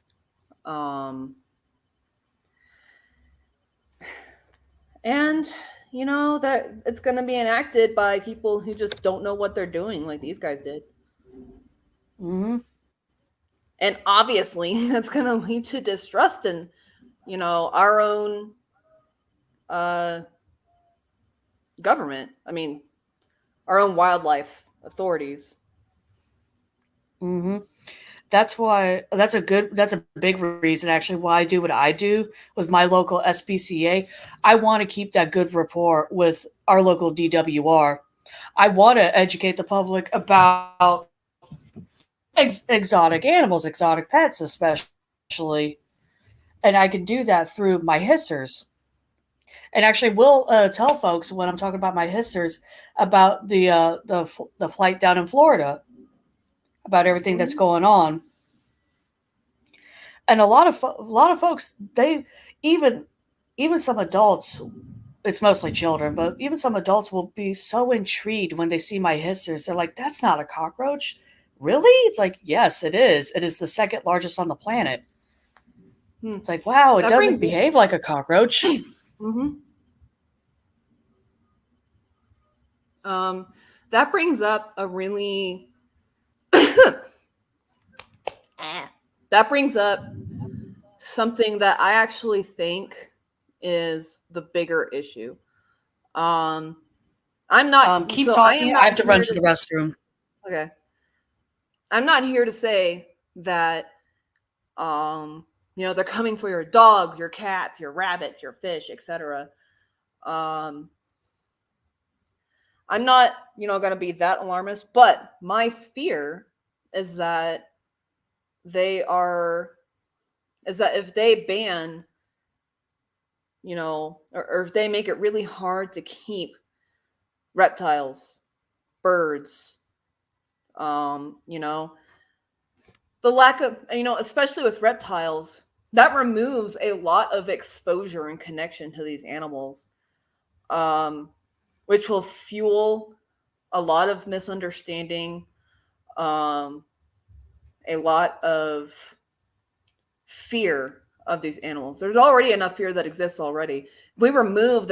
And you know that it's going to be enacted by people who just don't know what they're doing, like these guys did. Mm-hmm. And obviously that's going to lead to distrust in, you know, our own government. I mean, our own wildlife authorities. Mm-hmm. That's why that's a big reason actually why I do what I do with my local SPCA. I want to keep that good rapport with our local DWR. I want to educate the public about exotic animals, exotic pets especially. And I can do that through my hissers. And actually, we'll tell folks when I'm talking about my hissers about the flight down in Florida, about everything that's going on. And a lot of folks, they even some adults, it's mostly children, but even some adults will be so intrigued when they see my hissers. They're like, "That's not a cockroach, really?" It's like, yes, it is. It is the second largest on the planet. It's like, wow, it doesn't behave like a cockroach. Mm-hmm. That brings up a really that brings up something that I actually think is the bigger issue. I'm not keep talking. I have to run to the restroom. Okay. I'm not here to say that you know, they're coming for your dogs, your cats, your rabbits, your fish, etc. I'm not, you know, going to be that alarmist, but my fear is that if they ban, you know, or if they make it really hard to keep reptiles, birds, you know, the lack of, you know, especially with reptiles, that removes a lot of exposure and connection to these animals, which will fuel a lot of misunderstanding, a lot of fear of these animals. There's already enough fear that exists already. If we remove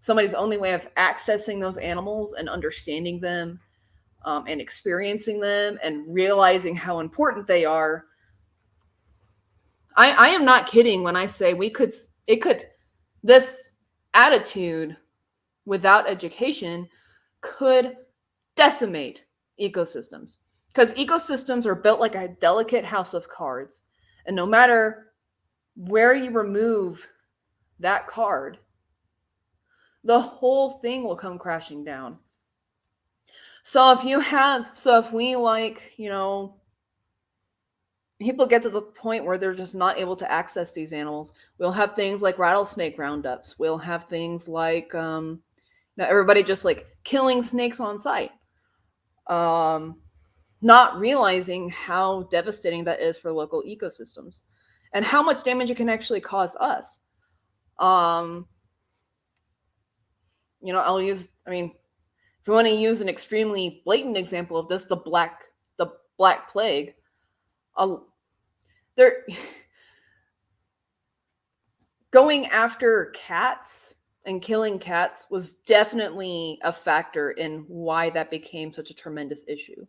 somebody's only way of accessing those animals and understanding them, and experiencing them and realizing how important they are, I am not kidding when I say this attitude without education could decimate ecosystems, because ecosystems are built like a delicate house of cards, and no matter where you remove that card, the whole thing will come crashing down. So if we, like, you know, people get to the point where they're just not able to access these animals, we'll have things like rattlesnake roundups. We'll have things like, you know, everybody just like killing snakes on sight, not realizing how devastating that is for local ecosystems and how much damage it can actually cause us. You know, if you want to use an extremely blatant example of this, the Black Plague, they're going after cats and killing cats was definitely a factor in why that became such a tremendous issue.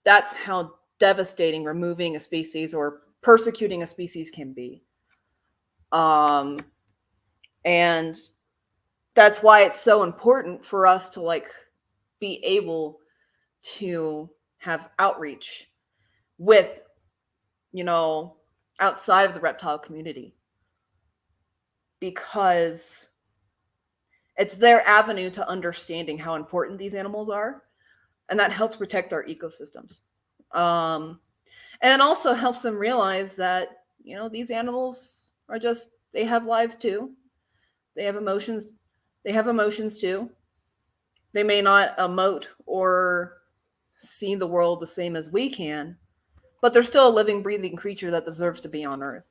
That's how devastating removing a species or persecuting a species can be. And that's why it's so important for us to, like, be able to have outreach with, you know, outside of the reptile community, because it's their avenue to understanding how important these animals are, and that helps protect our ecosystems. And it also helps them realize that, you know, these animals are just, they have lives too. They have emotions too. They may not emote or see the world the same as we can, but they're still a living, breathing creature that deserves to be on Earth.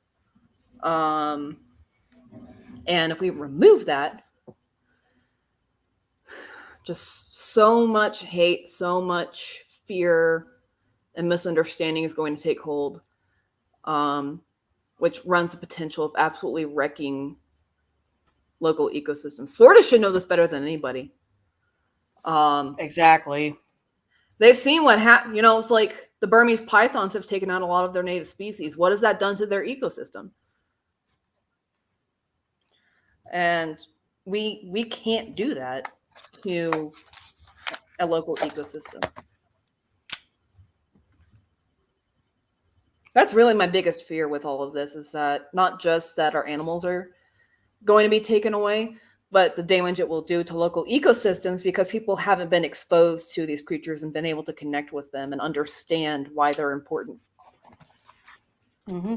And if we remove that, just so much hate, so much fear and misunderstanding is going to take hold, which runs the potential of absolutely wrecking local ecosystems. Florida should know this better than anybody. Exactly. They've seen what happened. It's like the Burmese pythons have taken out a lot of their native species. What has that done to their ecosystem? And we can't do that to a local ecosystem. That's really my biggest fear with all of this, is that not just that our animals are going to be taken away, but the damage it will do to local ecosystems, because people haven't been exposed to these creatures and been able to connect with them and understand why they're important. Mm-hmm.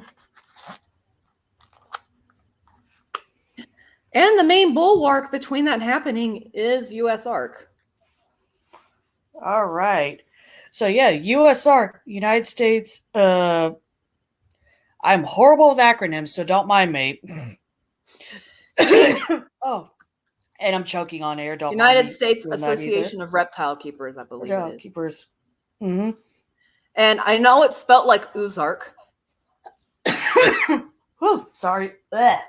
And the main bulwark between that happening is USARK. All right. So yeah, USARK, United States. I'm horrible with acronyms, so don't mind me. Oh, and I'm choking on air. Don't mind United me States doing that Association either. of Reptile Keepers, I believe Yeah, it is. keepers. Mm-hmm. And I know it's spelt like USARK. Whew, sorry. Ugh.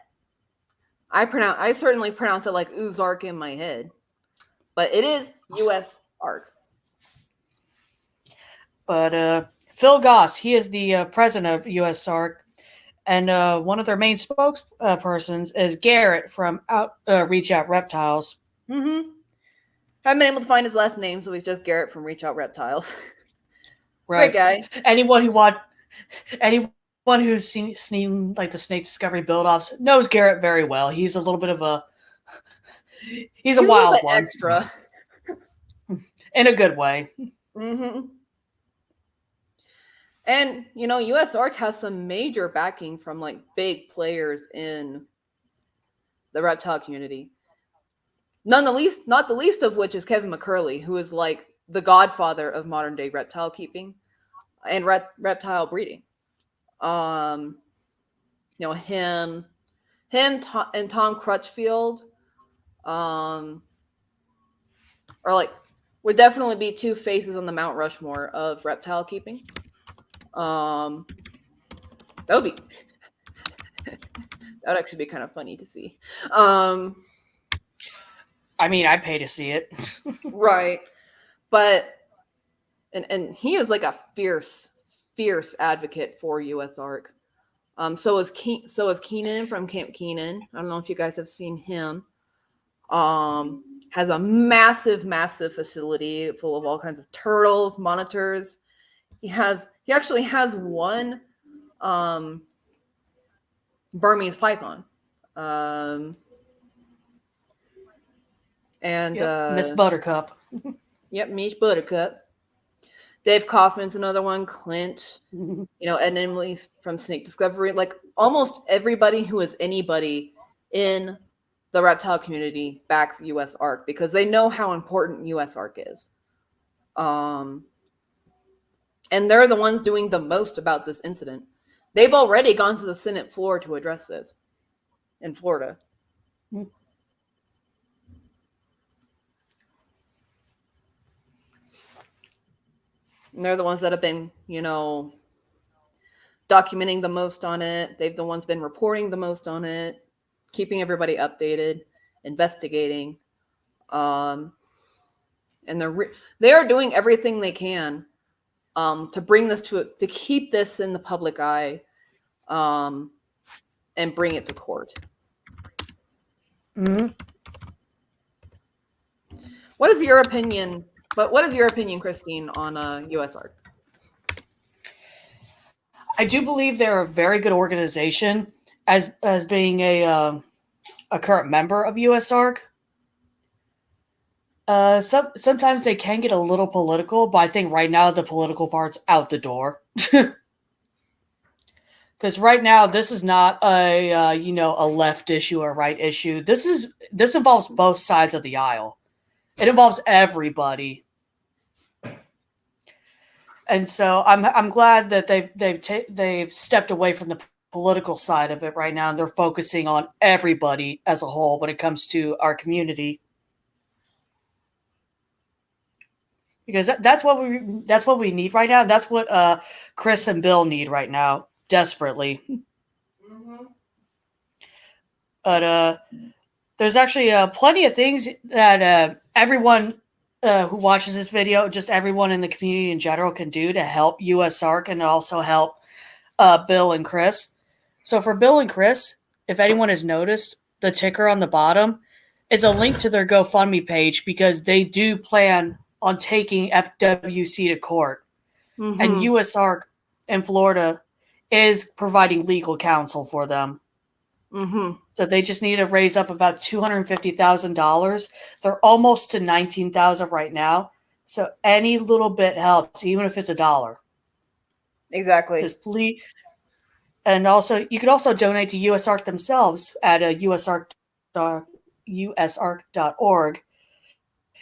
I certainly pronounce it like USARK in my head, but it is USARK. But Phil Goss, he is the president of USARK, and one of their main spokespersons is Garrett from Reach Out Reptiles. Mm-hmm. Haven't been able to find his last name, so he's just Garrett from Reach Out Reptiles. Right. Great guy. Anyone who's seen like the Snake Discovery build-offs knows Garrett very well. He's a little bit of a he's a wild bit one, extra in a good way. Mm-hmm. And USARK has some major backing from like big players in the reptile community. Not the least of which is Kevin McCurley, who is like the godfather of modern day reptile keeping and reptile breeding. Him and Tom Crutchfield, would definitely be two faces on the Mount Rushmore of reptile keeping. That would actually be kind of funny to see. I mean, I'd pay to see it. Right. But and he is like a fierce advocate for USARK. So is Keenan from Camp Keenan. I don't know if you guys have seen him. Has a massive facility full of all kinds of turtles, monitors. He actually has one Burmese python. Miss Buttercup. Yep, Miss Buttercup. Dave Kaufman's another one. Clint, Ed and Emily from Snake Discovery. Like almost everybody who is anybody in the reptile community backs USARK because they know how important USARK is. And they're the ones doing the most about this incident. They've already gone to the Senate floor to address this in Florida. And they're the ones that have been, documenting the most on it. They've the ones been reporting the most on it, keeping everybody updated, investigating. And they are doing everything they can to bring this to keep this in the public eye, and bring it to court. Mm-hmm. What is your opinion? But what is your opinion, Christine, on USARK? I do believe they're a very good organization. As being a current member of USARK, sometimes they can get a little political, but I think right now the political part's out the door. Because right now this is not a left issue or right issue. This involves both sides of the aisle. It involves everybody. And so I'm glad that they've stepped away from the political side of it right now, and they're focusing on everybody as a whole when it comes to our community. Because that's what we need right now. That's what Chris and Bill need right now, desperately. Mm-hmm. But there's actually plenty of things that everyone who watches this video, just everyone in the community in general, can do to help USARK and also help Bill and Chris. So for Bill and Chris, if anyone has noticed, the ticker on the bottom is a link to their GoFundMe page because they do plan on taking FWC to court. Mm-hmm. And USARK in Florida is providing legal counsel for them. Mm-hmm. So they just need to raise up about $250,000. They're almost to $19,000 right now. So any little bit helps, even if it's $1. Exactly. Just please. And also, you could also donate to USARK themselves at USARK.org.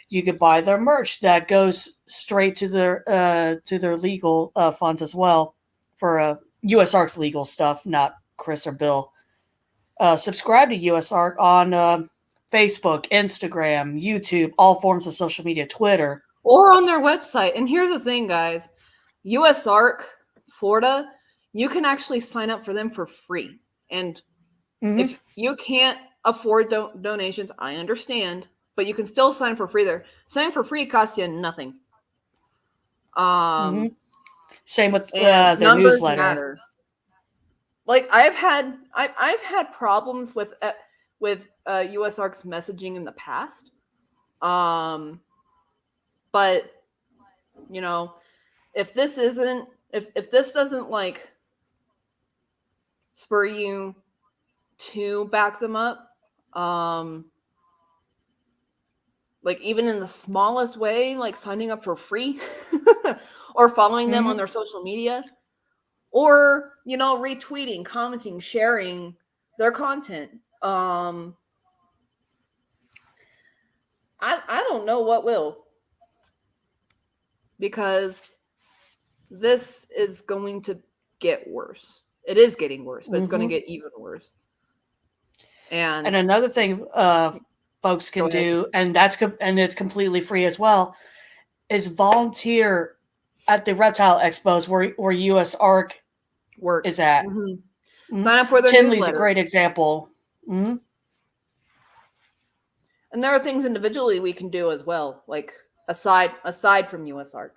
You could buy their merch that goes straight to their legal funds as well for USARK's legal stuff, not Chris or Bill. Subscribe to USARK on Facebook, Instagram, YouTube, all forms of social media, Twitter. Or on their website. And here's the thing, guys. USARK Florida, you can actually sign up for them for free. And if you can't afford donations, I understand. But you can still sign for free there. Signing for free costs you nothing. Same with their newsletter. Matter. Like I've had problems with USARK's messaging in the past. But you know, if this doesn't like spur you to back them up, like even in the smallest way, like signing up for free or following them on their social media, or retweeting, commenting, sharing their content. I don't know what will, because this is going to get worse. It is getting worse, but it's going to get even worse. And another thing folks can do, and it's completely free as well, is volunteer at the reptile expos where USARK is at. Sign up for their Tinley's newsletter. A great example. And there are things individually we can do as well, like aside from USARK.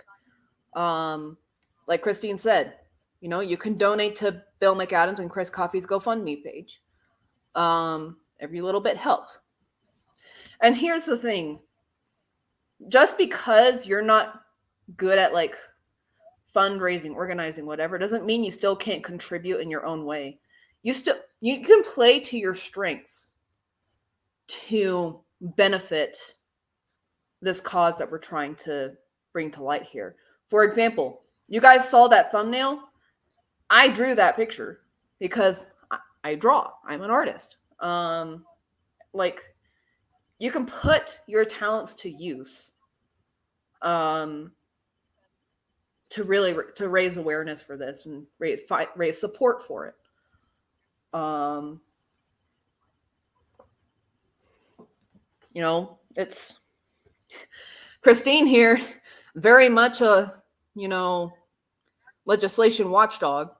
Like Christine said, you can donate to Bill McAdams and Chris Coffey's GoFundMe page. Every little bit helps. And here's the thing. Just because you're not good at like fundraising, organizing, whatever, doesn't mean you still can't contribute in your own way. You can play to your strengths to benefit this cause that we're trying to bring to light here. For example, you guys saw that thumbnail. I drew that picture because I draw. I'm an artist. Like, you can put your talents to use to raise awareness for this and raise support for it. It's Christine here, very much a legislation watchdog,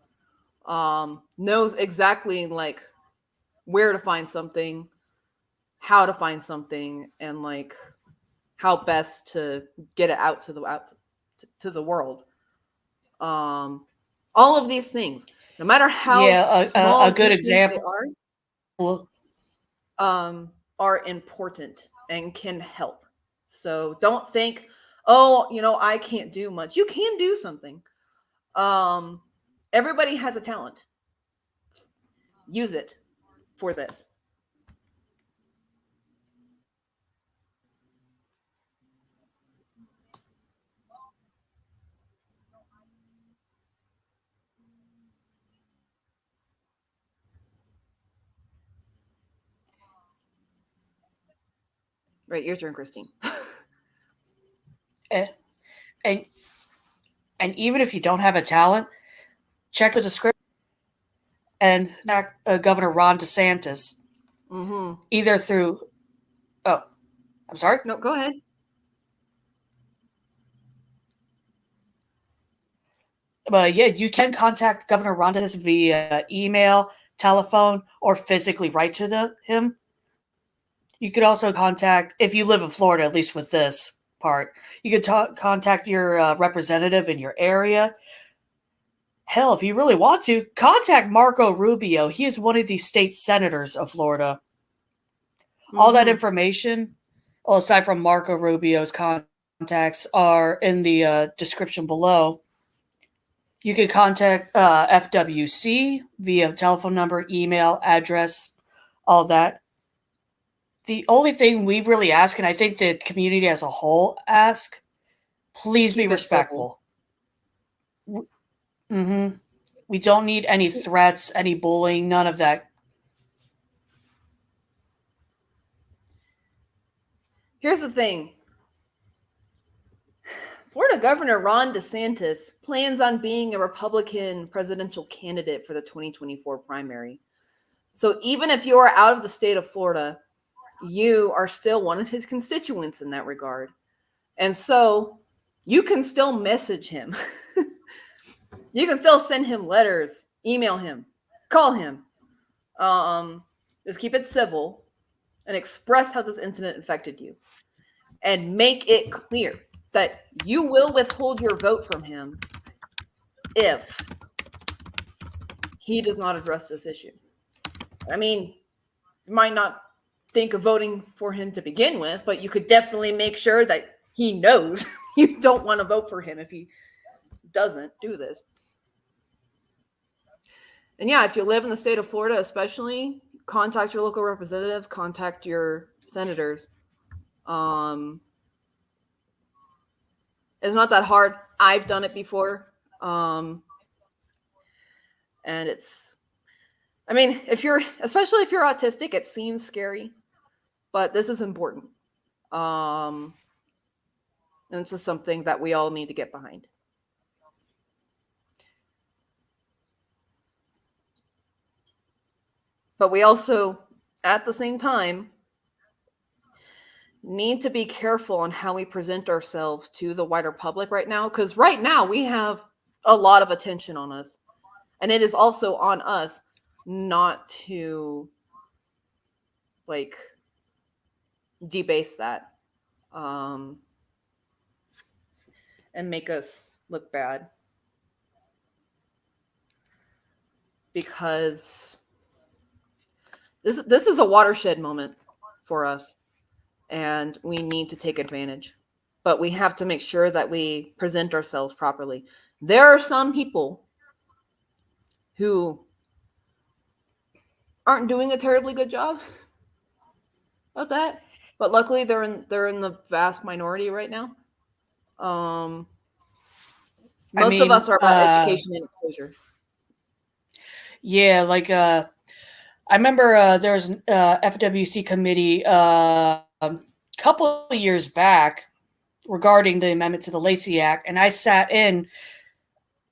knows exactly like where to find something, how to find something, and like how best to get it out to the world. All of these things, no matter how small a good example are important and can help. So don't think, I can't do much. You can do something. Everybody has a talent. Use it for this. Right, your turn, Christine. and even if you don't have a talent, check the description and Governor Ron DeSantis, either through. Oh, I'm sorry. No, go ahead. But yeah, you can contact Governor Ron DeSantis via email, telephone, or physically write to him. You could also contact, if you live in Florida, at least with this part, you could contact your representative in your area. Hell, if you really want to, contact Marco Rubio. He is one of the state senators of Florida. All that information, aside from Marco Rubio's contacts, are in the description below. You can contact FWC via telephone number, email, address, all that. The only thing we really ask, and I think the community as a whole ask, please be respectful. We don't need any threats, any bullying, none of that. Here's the thing. Florida Governor Ron DeSantis plans on being a Republican presidential candidate for the 2024 primary. So even if you're out of the state of Florida, you are still one of his constituents in that regard. And so you can still message him. You can still send him letters, email him, call him. Just keep it civil and express how this incident affected you. And make it clear that you will withhold your vote from him if he does not address this issue. I mean, you might not think of voting for him to begin with, but you could definitely make sure that he knows you don't want to vote for him if he doesn't do this. And yeah, if you live in the state of Florida, especially, contact your local representatives, contact your senators. It's not that hard. I've done it before. And it's, I mean, especially if you're autistic, it seems scary, but this is important. And this is something that we all need to get behind. But we also, at the same time, need to be careful on how we present ourselves to the wider public right now. Because right now we have a lot of attention on us. And it is also on us not to, like, debase that. And make us look bad. Because this is a watershed moment for us, and we need to take advantage. But we have to make sure that we present ourselves properly. There are some people who aren't doing a terribly good job of that, but luckily they're in the vast minority right now. Most of us are about education and exposure. Yeah, like I remember there was an FWC committee a couple of years back regarding the amendment to the Lacey Act, and I sat in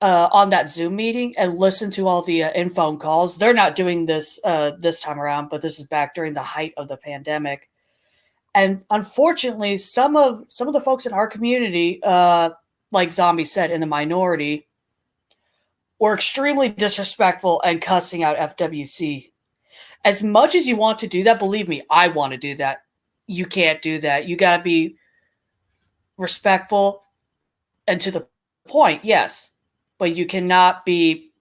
on that Zoom meeting and listened to all the in-phone calls. They're not doing this this time around, but this is back during the height of the pandemic. And unfortunately, some of the folks in our community, like Zombie said, in the minority, were extremely disrespectful and cussing out FWC. As much as you want to do that, believe me, I want to do that. You can't do that. You got to be respectful and to the point, yes. But you cannot be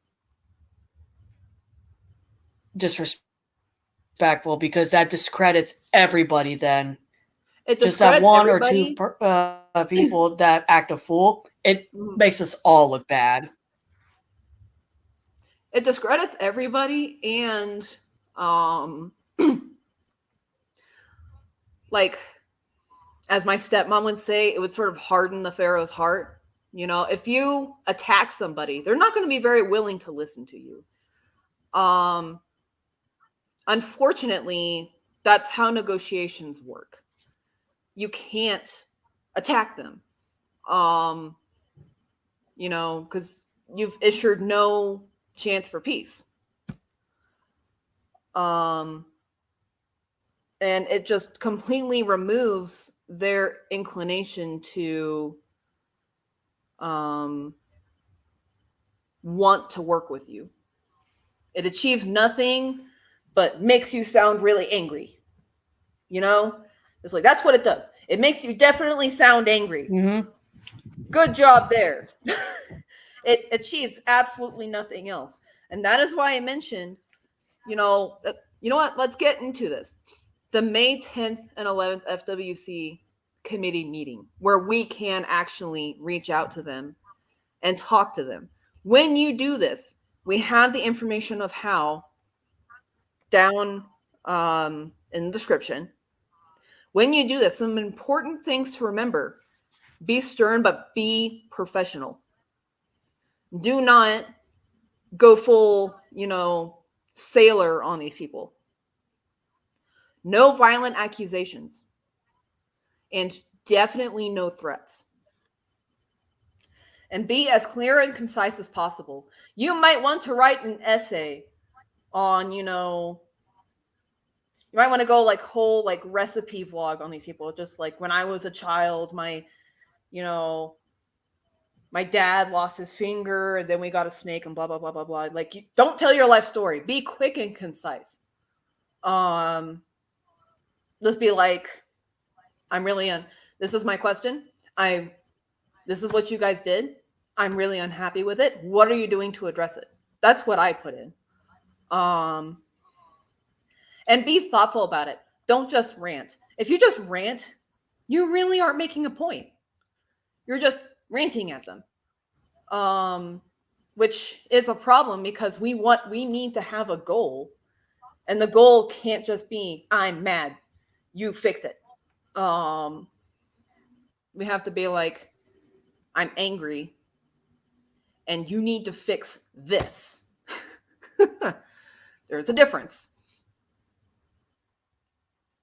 disrespectful because that discredits everybody then. It just that one everybody. or two people that act a fool, it makes us all look bad. It discredits everybody, and like, as my stepmom would say, it would sort of harden the Pharaoh's heart. You know, if you attack somebody, they're not going to be very willing to listen to you. Unfortunately, that's how negotiations work. You can't attack them. You know, because you've issued no chance for peace. And it just completely removes their inclination to want to work with you. It achieves nothing but makes you sound really angry. You know? It's like, that's what it does. It makes you definitely sound angry. Mm-hmm. Good job there. It achieves absolutely nothing else. And that is why I mentioned, you know what? Let's get into this. The May 10th and 11th FWC committee meeting, where we can actually reach out to them and talk to them. When you do this, we have the information of how down in the description. When you do this, some important things to remember. Be stern, but be professional. Do not go full, sailor on these people. No violent accusations. And definitely no threats. And be as clear and concise as possible. You might want to write an essay on, you might want to go whole recipe vlog on these people. Just like when I was a child, my dad lost his finger and then we got a snake and blah, blah, blah, blah, blah. Don't tell your life story. Be quick and concise. Just be like, this is my question. This is what you guys did. I'm really unhappy with it. What are you doing to address it? That's what I put in. And be thoughtful about it. Don't just rant. If you just rant, you really aren't making a point. You're just ranting at them. Which is a problem because we need to have a goal. And the goal can't just be, I'm mad. You fix it. We have to be like, I'm angry. And you need to fix this. There's a difference.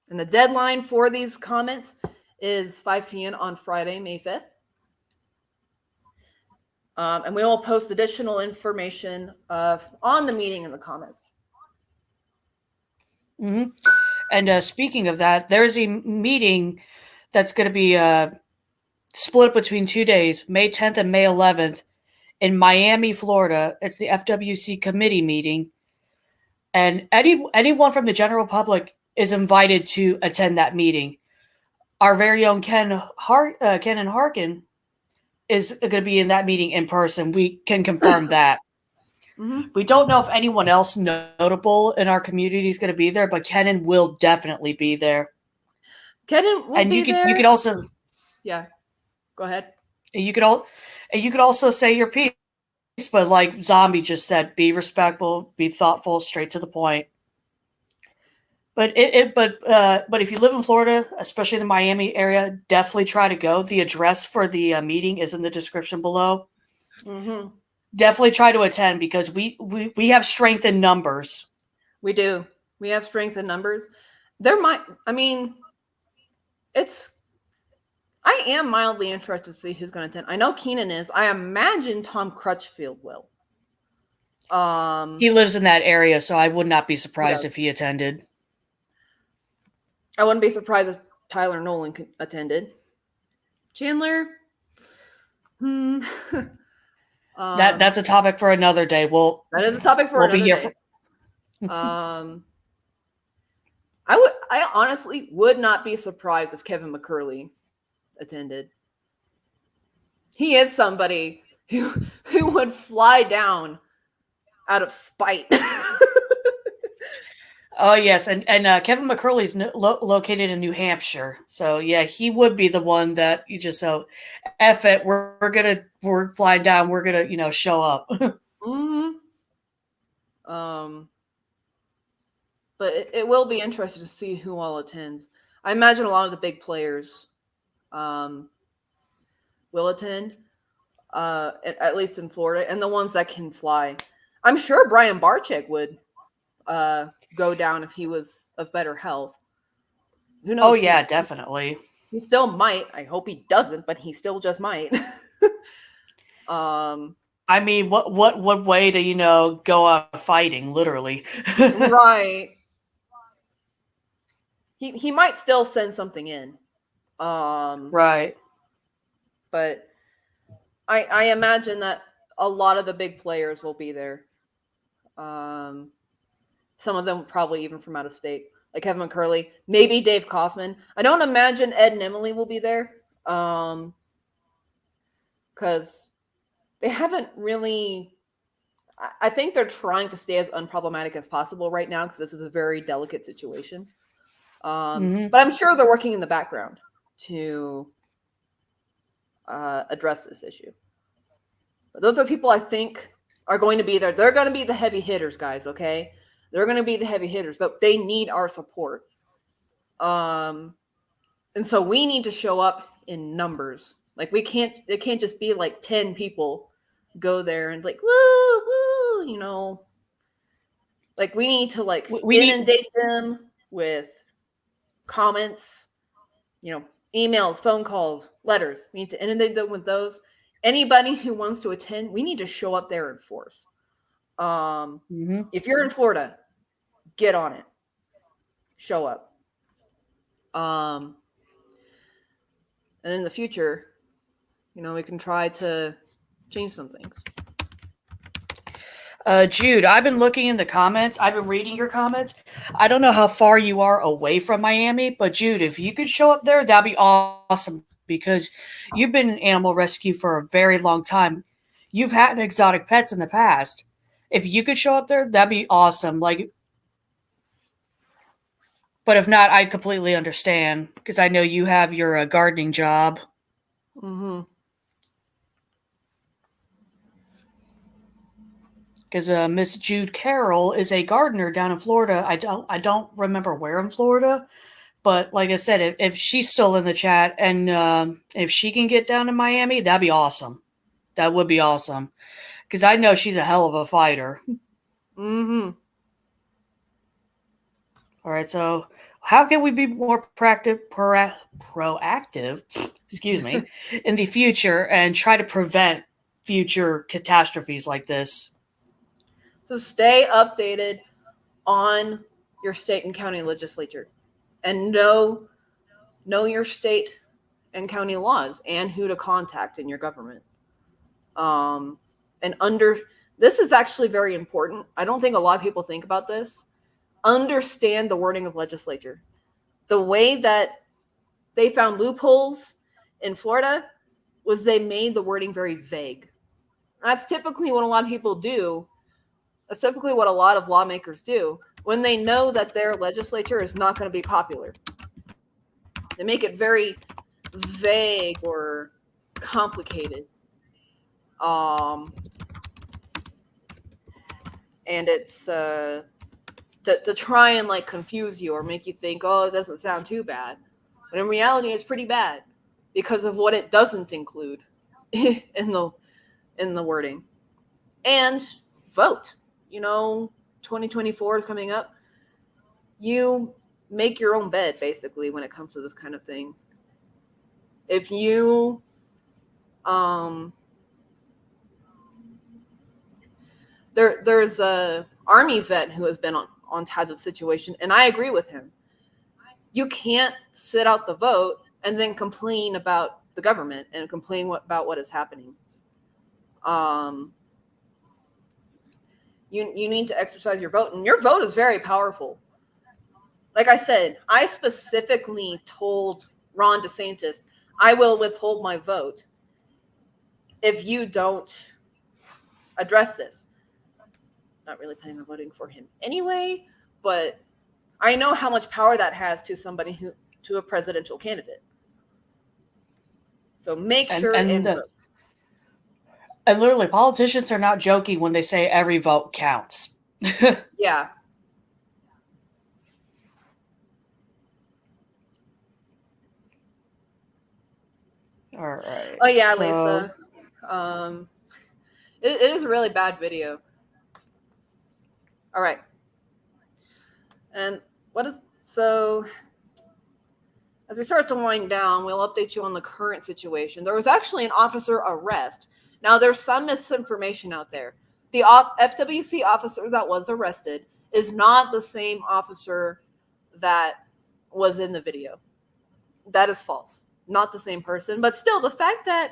And the deadline for these comments is 5 p.m. on Friday, May 5th. And we will post additional information on the meeting in the comments. Mm-hmm. And speaking of that, there's a meeting that's going to be split between 2 days, May 10th and May 11th, in Miami, Florida. It's the FWC committee meeting. And anyone from the general public is invited to attend that meeting. Our very own Ken and Harkin is going to be in that meeting in person. We can confirm that. Mm-hmm. We don't know if anyone else notable in our community is going to be there, but Kenan will definitely be there. Kenan will be there. You could also, yeah, go ahead. You could also say your piece, but like Zombie just said, be respectful, be thoughtful, straight to the point. But if you live in Florida, especially the Miami area, definitely try to go. The address for the meeting is in the description below. Mm-hmm. Definitely try to attend because we have strength in numbers. We do. We have strength in numbers. I am mildly interested to see who's going to attend. I know Keenan is. I imagine Tom Crutchfield will. He lives in that area, so I would not be surprised if he attended. I wouldn't be surprised if Tyler Nolan attended. Chandler? That's a topic for another day. That is a topic for another day. I honestly would not be surprised if Kevin McCurley attended. He is somebody who would fly down out of spite. Oh yes, and Kevin McCurley's located in New Hampshire, so yeah, he would be the one that you just F it. We're flying down. We're gonna show up. Mm-hmm. But it will be interesting to see who all attends. I imagine a lot of the big players will attend, at least in Florida, and the ones that can fly. I'm sure Brian Barczyk would go down if he was of better health. Who knows? Oh yeah, definitely. He still might. I hope he doesn't, but he still just might. I mean, what way to go out fighting? Literally, right. He might still send something in. Right. But I imagine that a lot of the big players will be there. Some of them probably even from out of state, like Kevin McCurley, maybe Dave Kaufman. I don't imagine Ed and Emily will be there, because they haven't really. I think they're trying to stay as unproblematic as possible right now because this is a very delicate situation. But I'm sure they're working in the background to address this issue. But those are people I think are going to be there. They're going to be the heavy hitters, guys, okay? They're going to be the heavy hitters, but they need our support. And so we need to show up in numbers. Like it can't just be like 10 people go there and like, woo, woo, like we need to like inundate them with comments, emails, phone calls, letters. We need to inundate them with those. Anybody who wants to attend, we need to show up there in force. If you're in Florida, get on it. Show up. And in the future, we can try to change some things. Jude, I've been looking in the comments. I've been reading your comments. I don't know how far you are away from Miami, but Jude, if you could show up there, that'd be awesome because you've been in animal rescue for a very long time. You've had exotic pets in the past. If you could show up there, that'd be awesome. But if not, I completely understand because I know you have your gardening job. Because Miss Jude Carroll is a gardener down in Florida. I don't remember where in Florida, but like I said, if she's still in the chat and if she can get down to Miami, that'd be awesome. That would be awesome. Because I know she's a hell of a fighter. All right, so how can we be more proactive, excuse me, in the future and try to prevent future catastrophes like this? So stay updated on your state and county legislature and know your state and county laws and who to contact in your government. This is actually very important. I don't think a lot of people think about this. Understand the wording of legislature. The way that they found loopholes in Florida was they made the wording very vague. That's typically what a lot of people do. That's typically what a lot of lawmakers do when they know that their legislature is not going to be popular. They make it very vague or complicated. And it's to try and like confuse you or make you think, oh, it doesn't sound too bad. But in reality, it's pretty bad because of what it doesn't include in the wording. And vote. 2024 is coming up. You make your own bed, basically, when it comes to this kind of thing. If you there's a Army vet who has been on tabs with the situation, and I agree with him. You can't sit out the vote and then complain about the government and complain about what is happening. You need to exercise your vote, and your vote is very powerful. Like I said, I specifically told Ron DeSantis, I will withhold my vote if you don't address this. Not really planning on voting for him anyway, but I know how much power that has to somebody to a presidential candidate. So make sure and vote. And literally, politicians are not joking when they say every vote counts. Yeah. All right. Oh, yeah, so, Lisa. It is a really bad video. All right. And as we start to wind down, we'll update you on the current situation. There was actually an officer arrest. Now, there's some misinformation out there. The FWC officer that was arrested is not the same officer that was in the video. That is false. Not the same person. But still, the fact that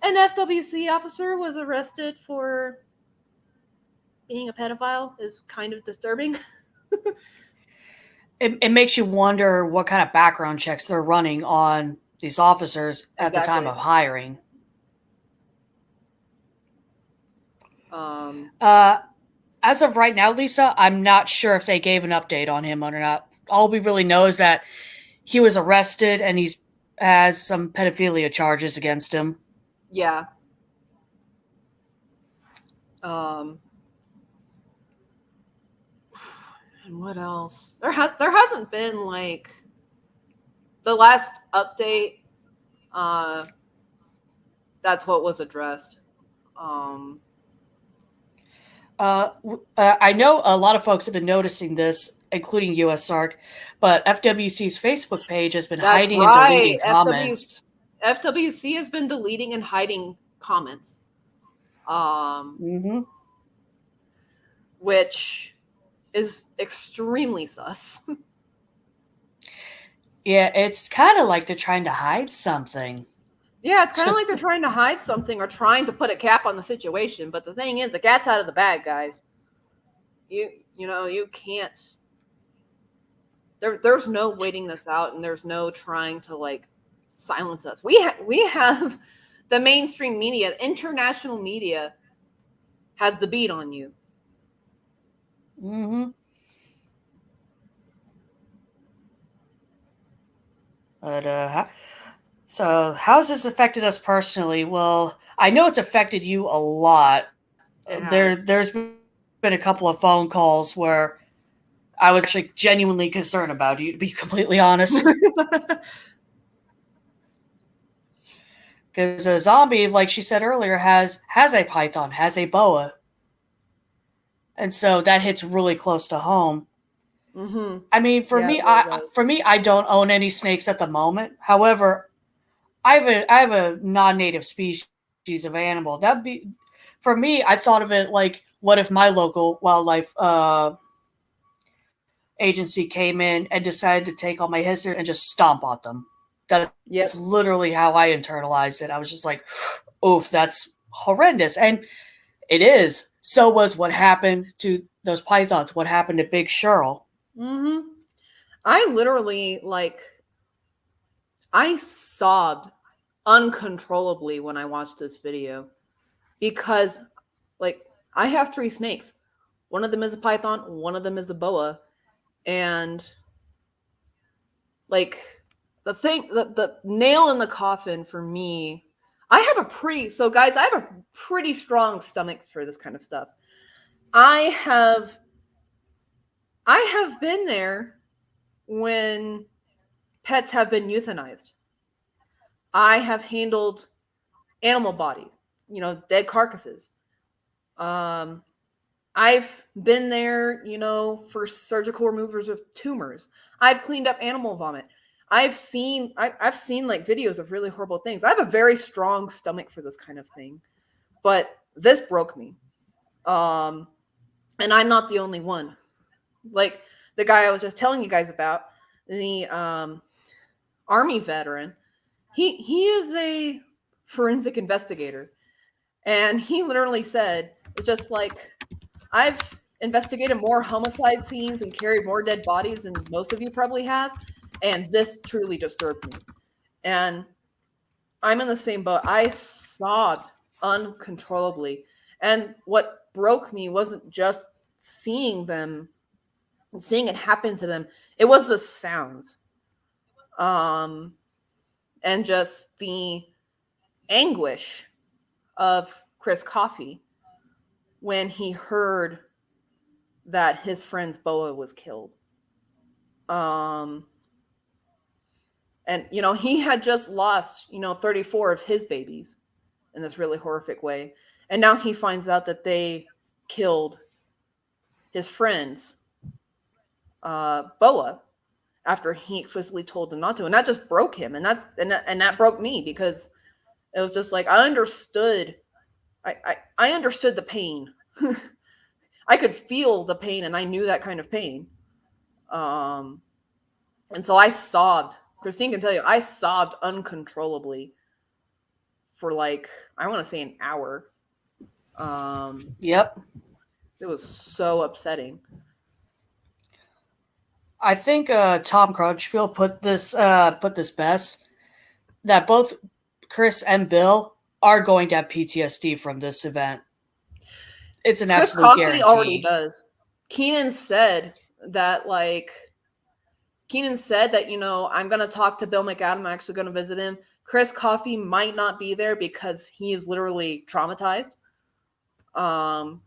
an FWC officer was arrested for being a pedophile is kind of disturbing. It makes you wonder what kind of background checks they're running on these officers at the time of hiring. As of right now, Lisa, I'm not sure if they gave an update on him or not. All we really know is that he was arrested and has some pedophilia charges against him. Yeah. And what else? There hasn't been like the last update. That's what was addressed. I know a lot of folks have been noticing this, including USARK, but FWC's Facebook page has been hiding and deleting comments. FWC has been deleting and hiding comments. Which is extremely sus. Yeah, it's kind of like they're trying to hide something. Yeah, it's kind of like they're trying to hide something or trying to put a cap on the situation. But the thing is, the cat's out of the bag, guys. You know, you can't. There's no waiting this out, and there's no trying to like silence us. We have the mainstream media, international media, has the beat on you. But so how's this affected us personally? Well, I know it's affected you a lot. There's been a couple of phone calls where I was actually genuinely concerned about you, to be completely honest. Because a zombie, like she said earlier, has a python, has a boa. And so that hits really close to home. I mean, for me, I don't own any snakes at the moment. However, I have a non-native species of animal. That'd be, for me, I thought of it like, what if my local wildlife agency came in and decided to take all my hissers and just stomp on them? That's literally how I internalized it. I was just like, oof, that's horrendous. And it is. So was what happened to those pythons, what happened to BIGSHIRL. I literally, I sobbed uncontrollably when I watched this video because, I have 3 snakes. One of them is a python, one of them is a boa. And, the nail in the coffin for me, I have a pretty strong stomach for this kind of stuff. I have been there when pets have been euthanized. I have handled animal bodies, dead carcasses. I've been there, for surgical removers of tumors. I've cleaned up animal vomit. I've seen videos of really horrible things. I have a very strong stomach for this kind of thing, but this broke me. And I'm not the only one. Like the guy I was just telling you guys about, the Army veteran, he is a forensic investigator. And he literally said, it's just like, I've investigated more homicide scenes and carried more dead bodies than most of you probably have. And this truly disturbed me. And I'm in the same boat. I sobbed uncontrollably. And what broke me wasn't just seeing it happen to them. It was the sounds. And just the anguish of Chris Coffey when he heard that his friend's boa was killed. And, he had just lost, 34 of his babies in this really horrific way. And now he finds out that they killed his friend's boa. after he explicitly told them not to, and that just broke him, and that broke me, because it was just like I understood the pain. I could feel the pain, and I knew that kind of pain. And so I sobbed. Christine can tell you, I sobbed uncontrollably for like, I want to say an hour. Yep. It was so upsetting. I think Tom Crutchfield put this best, that both Chris and Bill are going to have PTSD from this event. It's an Chris absolute Coffey guarantee. already does. Keenan said that, you know, I'm going to talk to Bill McAdam. I'm actually going to visit him. Chris Coffey might not be there because he is literally traumatized. And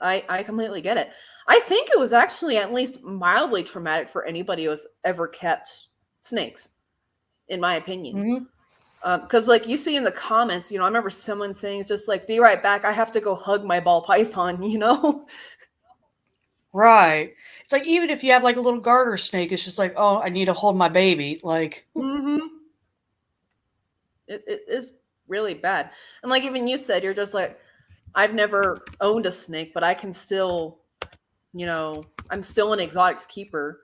I completely get it. I think it was actually at least mildly traumatic for anybody who has ever kept snakes, in my opinion. Mm-hmm. Because like you see in the comments, you know, I remember someone saying, it's just like, be right back, I have to go hug my ball python, you know? Right. It's like, even if you have like a little garter snake, it's just like, oh, I need to hold my baby. Like, It is really bad. And like even you said, you're just like, I've never owned a snake, but I can still, you know, I'm still an exotics keeper.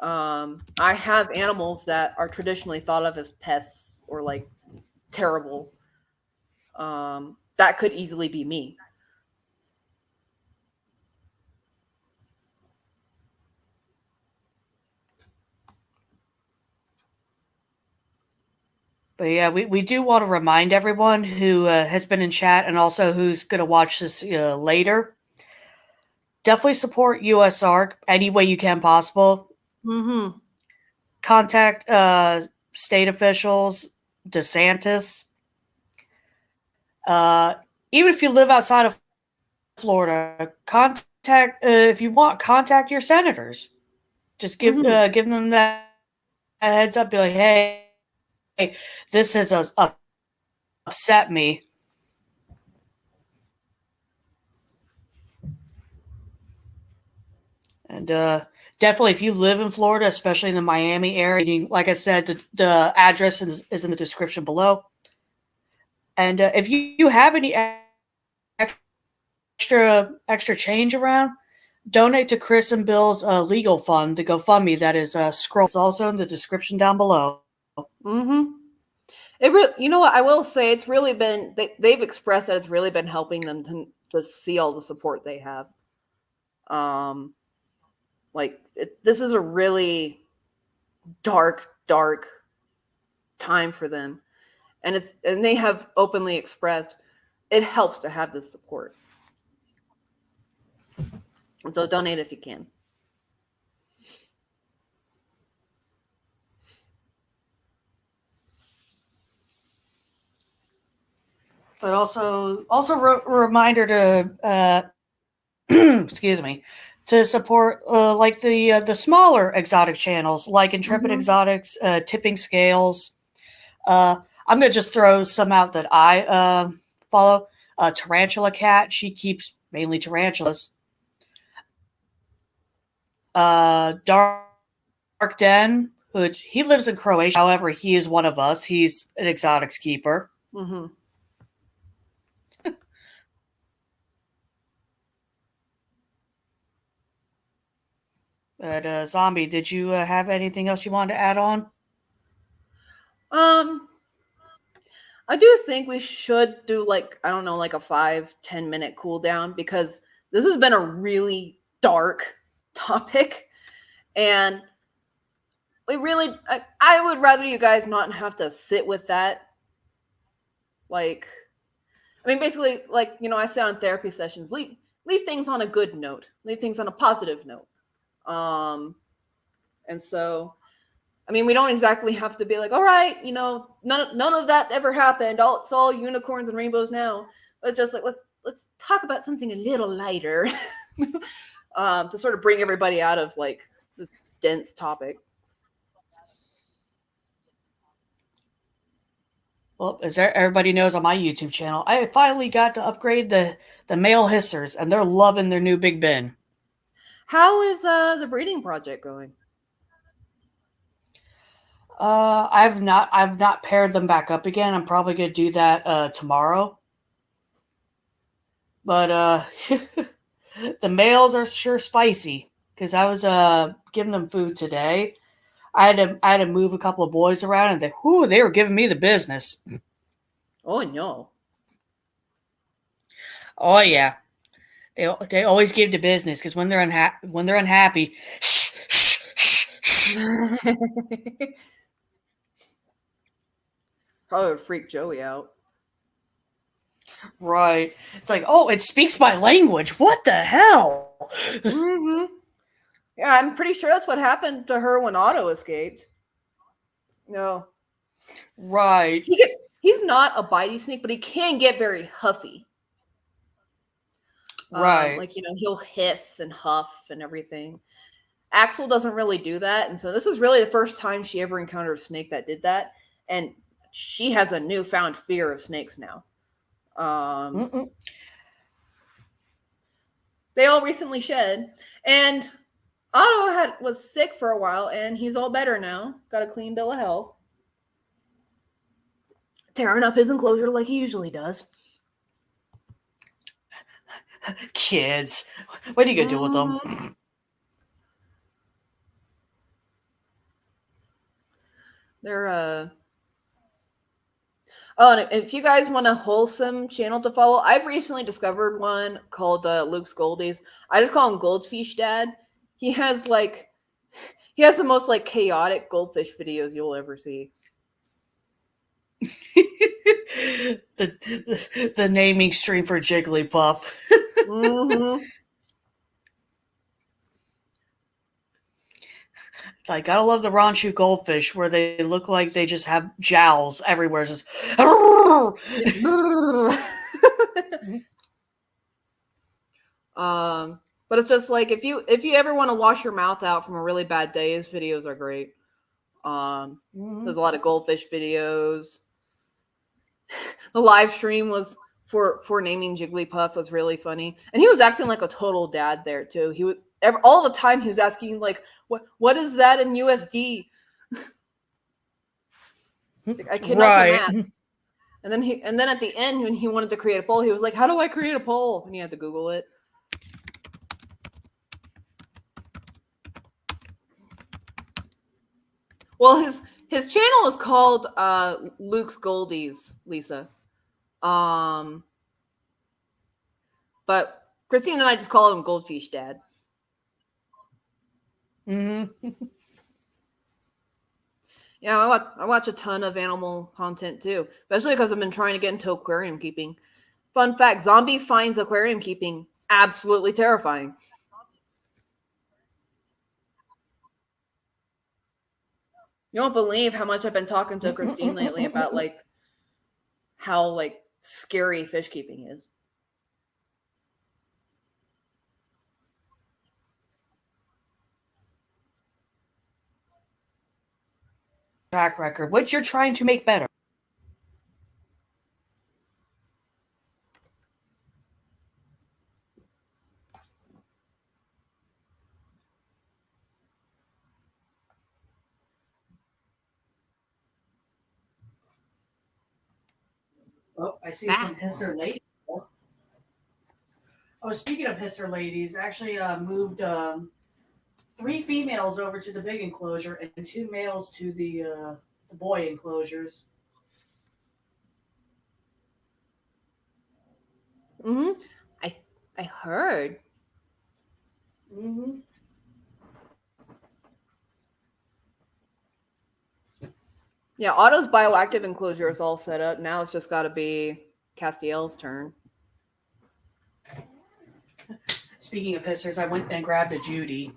I have animals that are traditionally thought of as pests or like terrible. That could easily be me. but yeah, we do want to remind everyone who has been in chat and also who's going to watch this later. Definitely support USARK any way you can possible. Mm-hmm. Contact state officials, DeSantis. Even if you live outside of Florida, contact if you want, contact your senators. Just give them that heads up. Be like, hey, this has upset me. And definitely, if you live in Florida, especially in the Miami area, like I said, the address is in the description below. And if you have any extra change around, donate to Chris and Bill's legal fund, the GoFundMe. That is scroll. It's also in the description down below. You know what I will say? It's really been they've expressed that it's really been helping them to just see all the support they have. This is a really dark time for them, and they have openly expressed it helps to have this support. And so donate if you can. But also a reminder to excuse me, to support like the smaller exotic channels like Intrepid Exotics, Tipping Scales. I'm gonna just throw some out that I follow. Tarantula Cat, she keeps mainly tarantulas. Dark Den, he lives in Croatia. However, he is one of us. He's an exotics keeper. But Zombie, did you have anything else you wanted to add on? I do think we should do like, I don't know, like a 5-10 minute cool down, because this has been a really dark topic, and I would rather you guys not have to sit with that. Like, I mean, basically, like, you know, I say on therapy sessions, leave things on a good note, leave things on a positive note. And so, I mean, we don't exactly have to be like, all right, you know, none of that ever happened. It's all unicorns and rainbows now. But just like, let's talk about something a little lighter, to sort of bring everybody out of like this dense topic. Well, as everybody knows on my YouTube channel, I finally got to upgrade the male hissers, and they're loving their new Big Ben. How is the breeding project going? I've not paired them back up again. I'm probably gonna do that tomorrow. But the males are sure spicy because I was giving them food today. I had to move a couple of boys around, and they were giving me the business. Oh no! Oh yeah, they always give the business because when they're unhappy. Probably would freak Joey out. Right. It's like, oh, it speaks my language. What the hell? Mm-hmm. Yeah, I'm pretty sure that's what happened to her when Otto escaped. No. Right. He's not a bitey snake, but he can get very huffy. Right. Like, he'll hiss and huff and everything. Axel doesn't really do that, and so this is really the first time she ever encountered a snake that did that, and she has a newfound fear of snakes now. They all recently shed, and Otto was sick for a while, and he's all better now. Got a clean bill of health. Tearing up his enclosure like he usually does. Kids. What are you going to do with them? They're, Oh, and if you guys want a wholesome channel to follow, I've recently discovered one called Luke's Goldies. I just call him Goldfish Dad. He has the most chaotic goldfish videos you'll ever see. the naming stream for Jigglypuff. Mm-hmm. It's like, gotta love the Ranchu goldfish where they look like they just have jowls everywhere. It's just but it's just like if you ever want to wash your mouth out from a really bad day, his videos are great. There's a lot of goldfish videos. The live stream was for naming Jigglypuff was really funny, and he was acting like a total dad there too. He was all the time he was asking what is that in USD? I cannot do math. And then at the end when he wanted to create a poll, he was like, "How do I create a poll?" And he had to Google it. Well, his channel is called Luke's Goldies, Lisa. But Christine and I just call him Goldfish Dad. Mm-hmm. Yeah, I watch a ton of animal content too, especially because I've been trying to get into aquarium keeping. Fun fact, Zombie finds aquarium keeping absolutely terrifying. You don't believe how much I've been talking to Christine lately about how scary fish keeping is. Track record, which you're trying to make better. Oh, I see some hisser ladies. Oh, speaking of hisser ladies, I actually moved 3 females over to the big enclosure and 2 males to the boy enclosures. Mm-hmm. I heard. Mm-hmm. Yeah, Otto's bioactive enclosure is all set up. Now it's just got to be Castiel's turn. Speaking of hissers, I went and grabbed a Judy.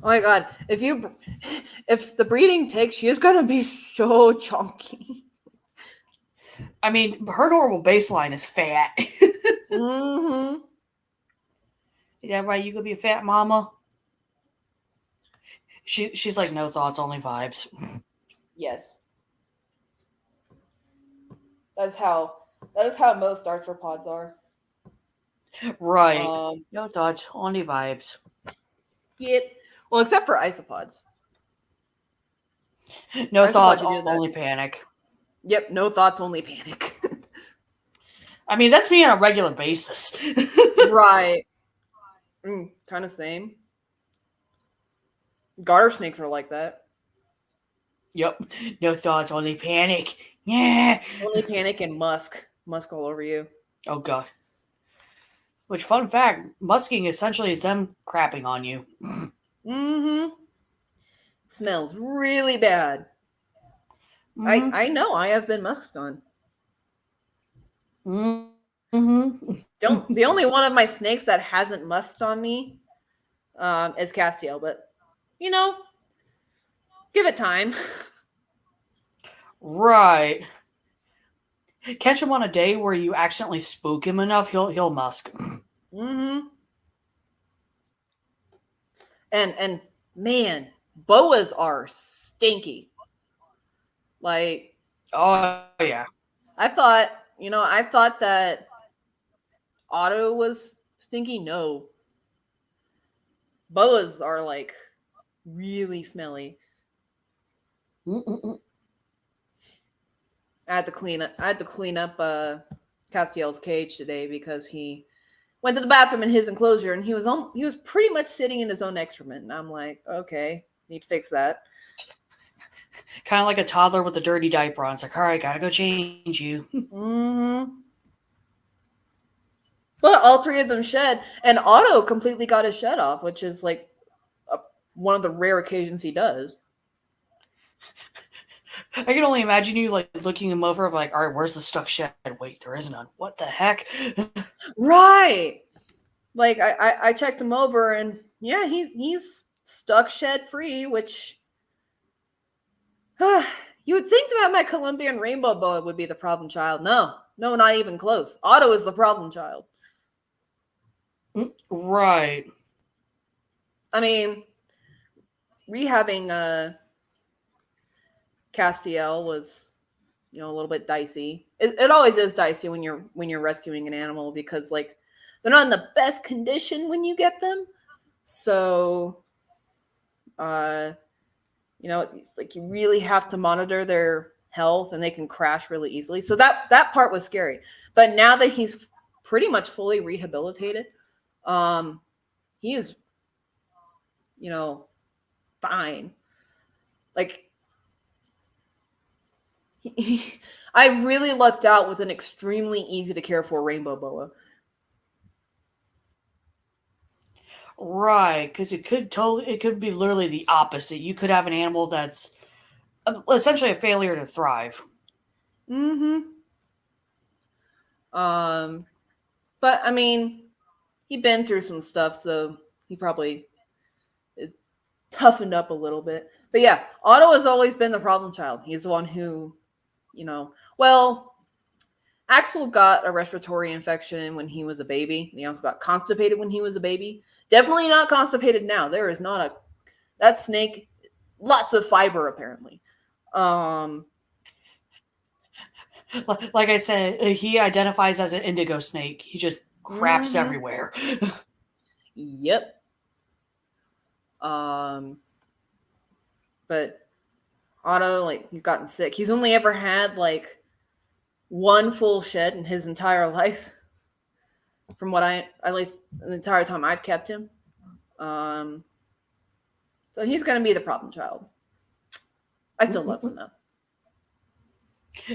Oh my god, if the breeding takes, she is gonna be so chunky. I mean, her normal baseline is fat. Mm-hmm. Yeah, right. You could be a fat mama. She's like, no thoughts, only vibes. Yes. That is how most arthropods are. Right. No thoughts, only vibes. Yep. Well, except for isopods. No Isopods thoughts, do that. only panic. Yep. No thoughts, only panic. I mean, that's me on a regular basis. Right. Kind of same. Garter snakes are like that. Yep. No thoughts, only panic. Yeah. Only panic and musk. Musk all over you. Oh, God. Which, fun fact, musking essentially is them crapping on you. Mm-hmm. Smells really bad. Mm-hmm. I know. I have been musked on. Mm-hmm. The only one of my snakes that hasn't musked on me is Castiel, but you know, give it time. Right. Catch him on a day where you accidentally spook him enough, he'll musk. Mm-hmm. And man, boas are stinky. Like, Oh yeah. I thought that Otto was stinky. No. Boas are like really smelly. Mm-mm-mm. I had to clean up Castiel's cage today because he went to the bathroom in his enclosure and he was pretty much sitting in his own excrement. And I'm like, okay, need to fix that. Kind of like a toddler with a dirty diaper on. It's like, all right, gotta go change you. Mm-hmm. But all three of them shed, and Otto completely got his shed off, which is like one of the rare occasions he does. I can only imagine you like looking him over, like, all right, where's the stuck shed? Wait, there isn't none. What the heck? Right. Like I checked him over, and yeah, he's stuck shed free, which you would think that my Colombian rainbow boa would be the problem child. No, not even close. Otto is the problem child. Right. I mean, rehabbing Castiel was, a little bit dicey. It always is dicey when you're rescuing an animal because like they're not in the best condition when you get them. So, it's like you really have to monitor their health, and they can crash really easily. So that part was scary. But now that he's pretty much fully rehabilitated, he is, fine. Like, I really lucked out with an extremely easy to care for rainbow boa. Right, because it could be literally the opposite. You could have an animal that's essentially a failure to thrive. Mm-hmm. But I mean, he'd been through some stuff, so he probably toughened up a little bit. But yeah, Otto has always been the problem child. He's the one who, Axel got a respiratory infection when he was a baby. He also got constipated when he was a baby. Definitely not constipated now. There is not that snake, lots of fiber apparently. Like I said, he identifies as an indigo snake. He just craps everywhere. Yep. But Otto, he's gotten sick. He's only ever had one full shed in his entire life. From what at least the entire time I've kept him. So he's going to be the problem child. I still love him though.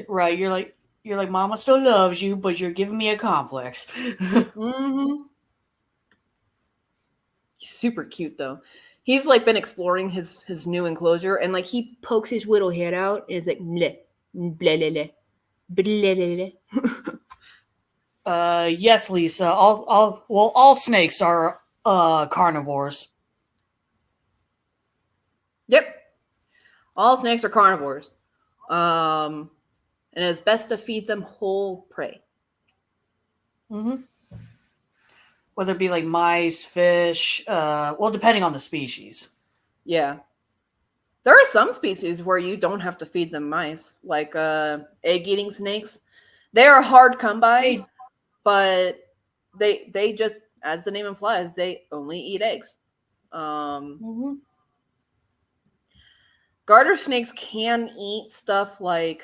Right, you're like, Mama still loves you, but you're giving me a complex. Mm-hmm. He's super cute though. He's been exploring his new enclosure, and he pokes his little head out and is like bleh, blah, blah, blah, blah, blah. Yes, Lisa. All snakes are carnivores. Yep. All snakes are carnivores. And it's best to feed them whole prey. Mm-hmm. Whether it be like mice, fish, depending on the species. Yeah. There are some species where you don't have to feed them mice, like egg-eating snakes. They are hard come by, Hey. but they just, as the name implies, they only eat eggs. Garter snakes can eat stuff like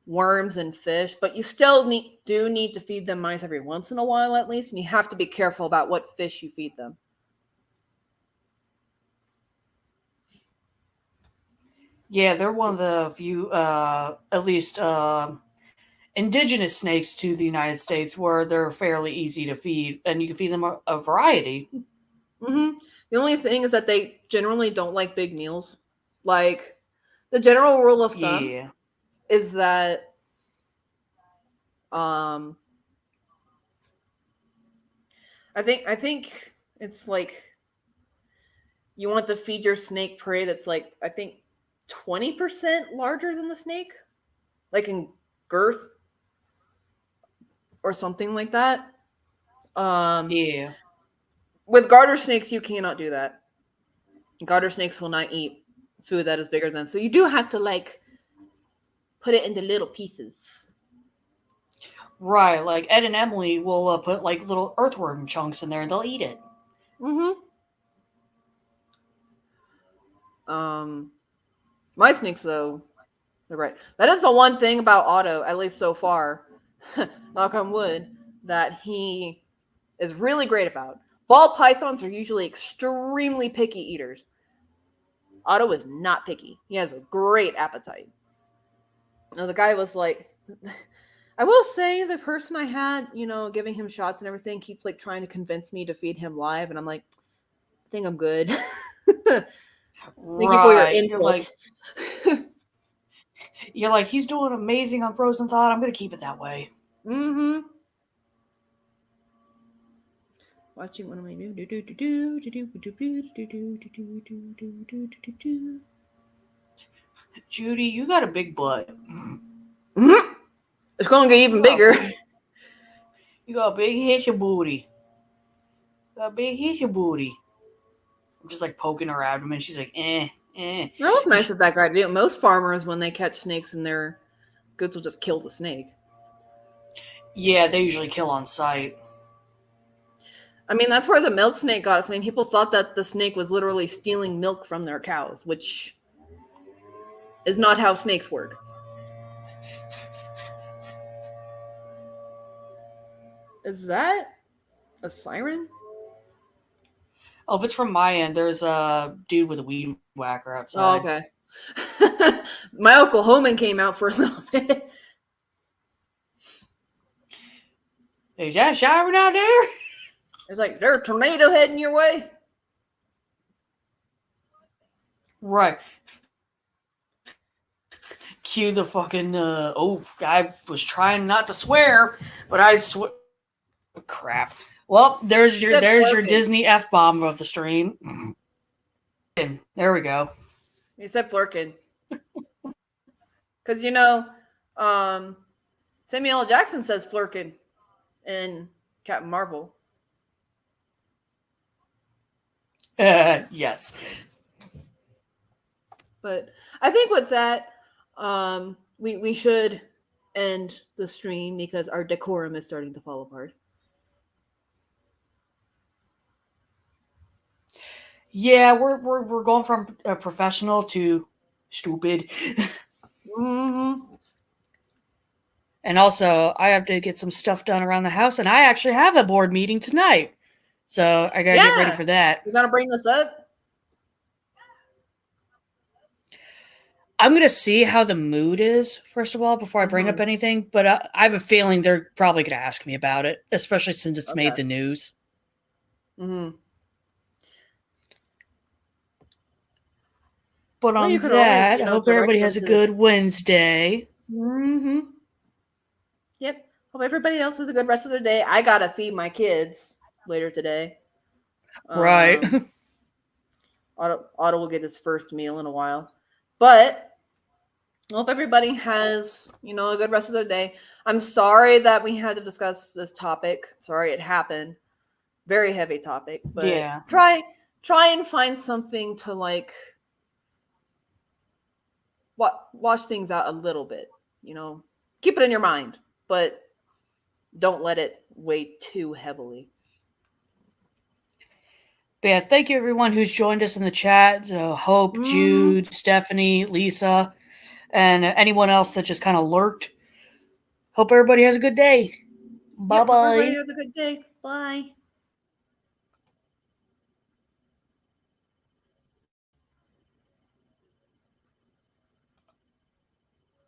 worms and fish, but you still do need to feed them mice every once in a while at least, and you have to be careful about what fish you feed them. Yeah, they're one of the few, at least indigenous snakes to the United States where they're fairly easy to feed, and you can feed them a variety. The only thing is that they generally don't like big meals. Like, the general rule of thumb is that I think it's like you want to feed your snake prey that's like, I think 20% larger than the snake, like in girth or something like that. With garter snakes, you cannot do that. Garter snakes will not eat food that is bigger than. So you do have to like put it into little pieces. Right, like Ed and Emily will put like little earthworm chunks in there and they'll eat it. My snakes, though, they're right. That is the one thing about Otto, at least so far, knock on wood, that he is really great about. Ball pythons are usually extremely picky eaters. Otto is not picky. He has a great appetite. Now, the guy was like, I will say the person I had, giving him shots and everything keeps like trying to convince me to feed him live. And I'm like, I think I'm good. Thank you for your input. You're like, he's doing amazing on Frozen Thought. I'm going to keep it that way. Watching one of my new. Judy, you got a big butt. It's going to get even bigger. You got a big hissy booty. Got a big hissy booty. I'm just like poking her abdomen. She's like, eh. That was nice of that guy to do. Most farmers, when they catch snakes in their goods, will just kill the snake. Yeah, they usually kill on sight. I mean, that's where the milk snake got its name. People thought that the snake was literally stealing milk from their cows, which is not how snakes work. Is that a siren? Oh, if it's from my end, there's a dude with a weed whacker outside. Oh, okay. My Oklahoman came out for a little bit. Is that a siren out there? It's like, there's a tornado heading your way. Right. Cue the fucking, I was trying not to swear, but I swear. Crap. Well, there's your Disney F-bomb of the stream. There we go. Except Flurkin. Because, Samuel L. Jackson says Flurkin in Captain Marvel. Yes. But I think with that, we should end the stream because our decorum is starting to fall apart. Yeah, we're going from professional to stupid. And also, I have to get some stuff done around the house, and I actually have a board meeting tonight. So I gotta get ready for that. You gotta bring this up? I'm gonna see how the mood is, first of all, before I bring up anything. But I have a feeling they're probably gonna ask me about it, especially since it's made the news. But on that, I hope everybody has a good Wednesday. Yep. Hope everybody else has a good rest of their day. I gotta feed my kids later today. Right. Otto will get his first meal in a while. But I hope everybody has, a good rest of their day. I'm sorry that we had to discuss this topic. Sorry it happened. Very heavy topic. But yeah. Try and find something to like wash things out a little bit. Keep it in your mind. but don't let it weigh too heavily. But yeah, thank you everyone who's joined us in the chat. Hope, Jude, Stephanie, Lisa, and anyone else that just kind of lurked. Hope everybody has a good day. Bye-bye. Everybody has a good day. Bye.